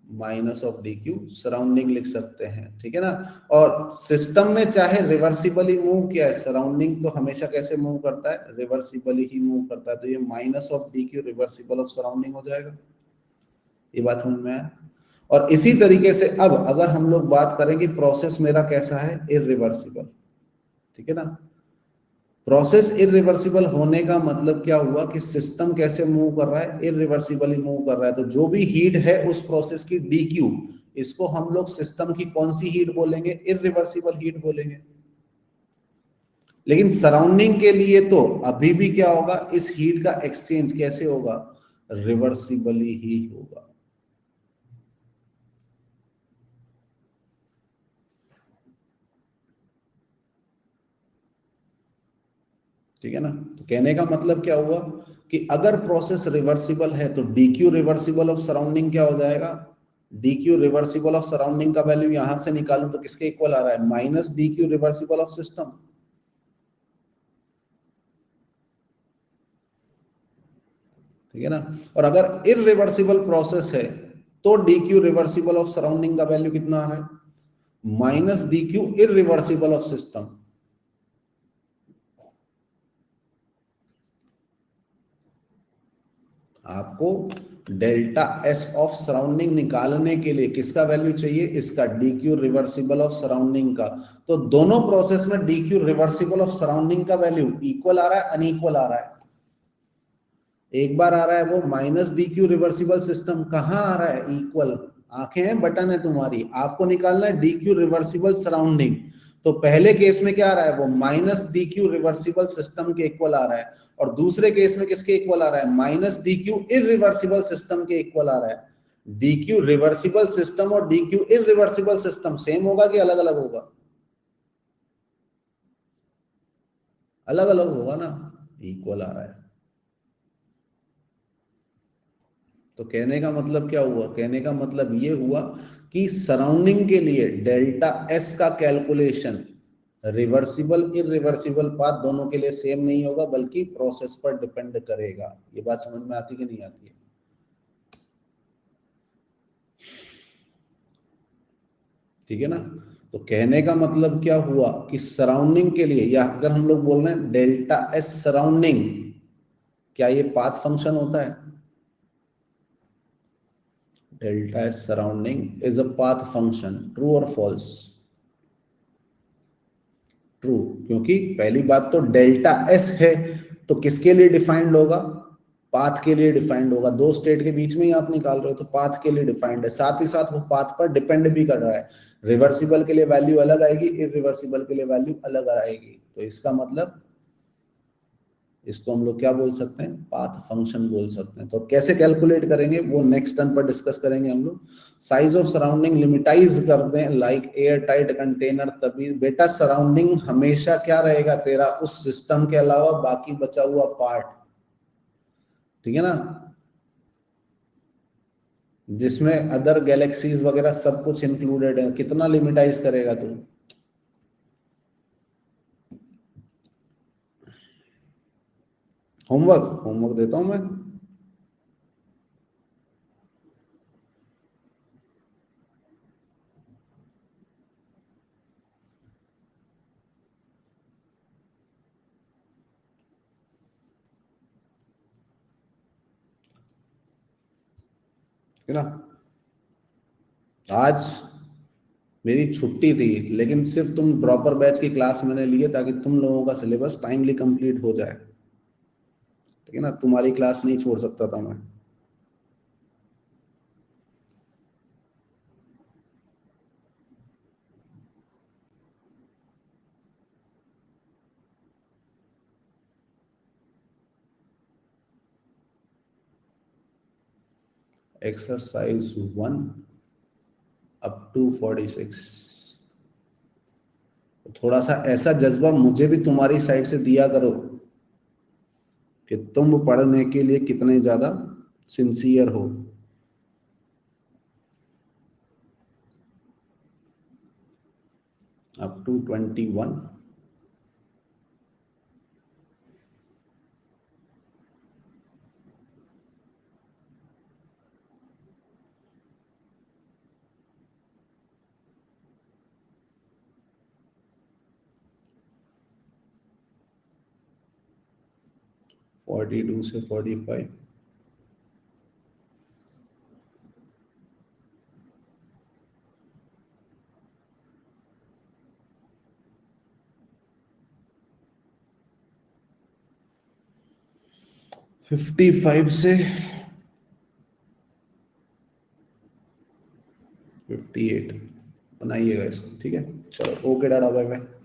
माइनस ऑफ dq सराउंडिंग लिख सकते हैं, ठीक है ना। और सिस्टम ने चाहे रिवर्सिबली मूव किया है, सराउंडिंग तो हमेशा कैसे मूव करता है, रिवर्सिबली ही मूव करता है, तो ये minus of dq reversible of surrounding हो जाएगा। ये बात समझ में आया। और इसी तरीके से अब अगर हम लोग बात करें कि प्रोसेस मेरा कैसा है, इरिवर्सिबल, ठीक है ना। प्रोसेस इरिवर्सिबल होने का मतलब क्या हुआ कि सिस्टम कैसे मूव कर रहा है, इरिवर्सिबली मूव कर रहा है, तो जो भी हीट है उस प्रोसेस की dq, इसको हम लोग सिस्टम की कौन सी हीट बोलेंगे, इरिवर्सिबल हीट बोलेंगे। लेकिन सराउंडिंग के लिए तो अभी भी क्या होगा, इस हीट का एक्सचेंज कैसे होगा, रिवर्सिबली ही होगा। ठीक है ना। तो कहने का मतलब क्या हुआ कि अगर प्रोसेस रिवर्सिबल है तो dq रिवर्सिबल ऑफ सराउंडिंग क्या हो जाएगा, dq रिवर्सिबल ऑफ सराउंडिंग का वैल्यू यहां से निकालूं तो किसके इक्वल आ रहा है, minus dq reversible of system. ठीक है ना। और अगर इरिवर्सिबल प्रोसेस है तो dq रिवर्सिबल ऑफ सराउंडिंग का वैल्यू कितना आ रहा है, minus dq irreversible of system. आपको डेल्टा एस ऑफ सराउंडिंग निकालने के लिए किसका वैल्यू चाहिए, इसका dq रिवर्सिबल ऑफ सराउंडिंग का। तो दोनों प्रोसेस में dq रिवर्सिबल ऑफ सराउंडिंग का वैल्यू इक्वल आ रहा है, अनइक्वल आ रहा है। एक बार आ रहा है वो माइनस dq रिवर्सिबल सिस्टम, कहां आ रहा है, इक्वल। आंखें हैं, बटन है तुम्हारी, आपको निकालना है dq रिवर्सिबल सराउंडिंग। तो पहले केस में क्या आ रहा है, वो माइनस dq रिवर्सिबल सिस्टम के इक्वल आ रहा है, और दूसरे केस में किसके इक्वल आ रहा है, माइनस dq इरिवर्सिबल सिस्टम के इक्वल आ रहा है। dq रिवर्सिबल सिस्टम और dq इरिवर्सिबल सिस्टम सेम होगा कि अलग अलग होगा, अलग अलग होगा ना, इक्वल आ रहा है। तो कहने का मतलब क्या हुआ, कहने का मतलब ये हुआ कि सराउंडिंग के लिए डेल्टा एस का कैलकुलेशन रिवर्सिबल इरिवर्सिबल पाथ दोनों के लिए सेम नहीं होगा, बल्कि प्रोसेस पर डिपेंड करेगा। ये बात समझ में आती कि नहीं आती है। ठीक है ना। तो कहने का मतलब क्या हुआ कि सराउंडिंग के लिए, या अगर हम लोग बोल रहे हैं डेल्टा एस सराउंडिंग, क्या ये पाथ फंक्शन होता है, delta S surrounding is a path function, true और फॉल्स, ट्रू। क्योंकि पहली बात तो डेल्टा एस है तो किसके लिए डिफाइंड होगा, पाथ के लिए डिफाइंड होगा। दो स्टेट के बीच में ही आप निकाल रहे हो तो पाथ के लिए डिफाइंड है, साथ ही साथ वो पाथ पर डिपेंड भी कर रहा है। रिवर्सिबल के लिए वैल्यू अलग आएगी, इरिवर्सिबल के लिए वैल्यू अलग आएगी, तो इसका मतलब इसको हम लोग क्या बोल सकते हैं, पाथ फंक्शन बोल सकते हैं। तो कैसे कैलकुलेट करेंगे वो नेक्स्ट टर्म पर डिस्कस करेंगे हम लोग। साइज ऑफ सराउंडिंग लिमिटाइज कर दें लाइक एयर टाइट कंटेनर, तभी बेटा सराउंडिंग हमेशा क्या रहेगा तेरा, उस सिस्टम के अलावा बाकी बचा हुआ पार्ट, ठीक है ना, जिसमें अदर गैलेक्सीज वगैरह सब कुछ इंक्लूडेड है। कितना लिमिटाइज करेगा तू, होमवर्क होमवर्क देता हूं मैं। है ना। आज मेरी छुट्टी थी, लेकिन सिर्फ तुम ड्रॉपर बैच की क्लास मैंने ली है ताकि तुम लोगों का सिलेबस टाइमली कंप्लीट हो जाए। ठीक है ना, तुम्हारी क्लास नहीं छोड़ सकता था मैं। Exercise 1 up to 46। थोड़ा सा ऐसा जज्बा मुझे भी तुम्हारी साइड से दिया करो कि तुम पढ़ने के लिए कितने ज्यादा सिंसियर हो। Up to 21। फोर्टी टू से 45। फिफ्टी फाइव से 58 बनाइएगा इसको, ठीक है। चलो ओके डाटा, बाय बाय।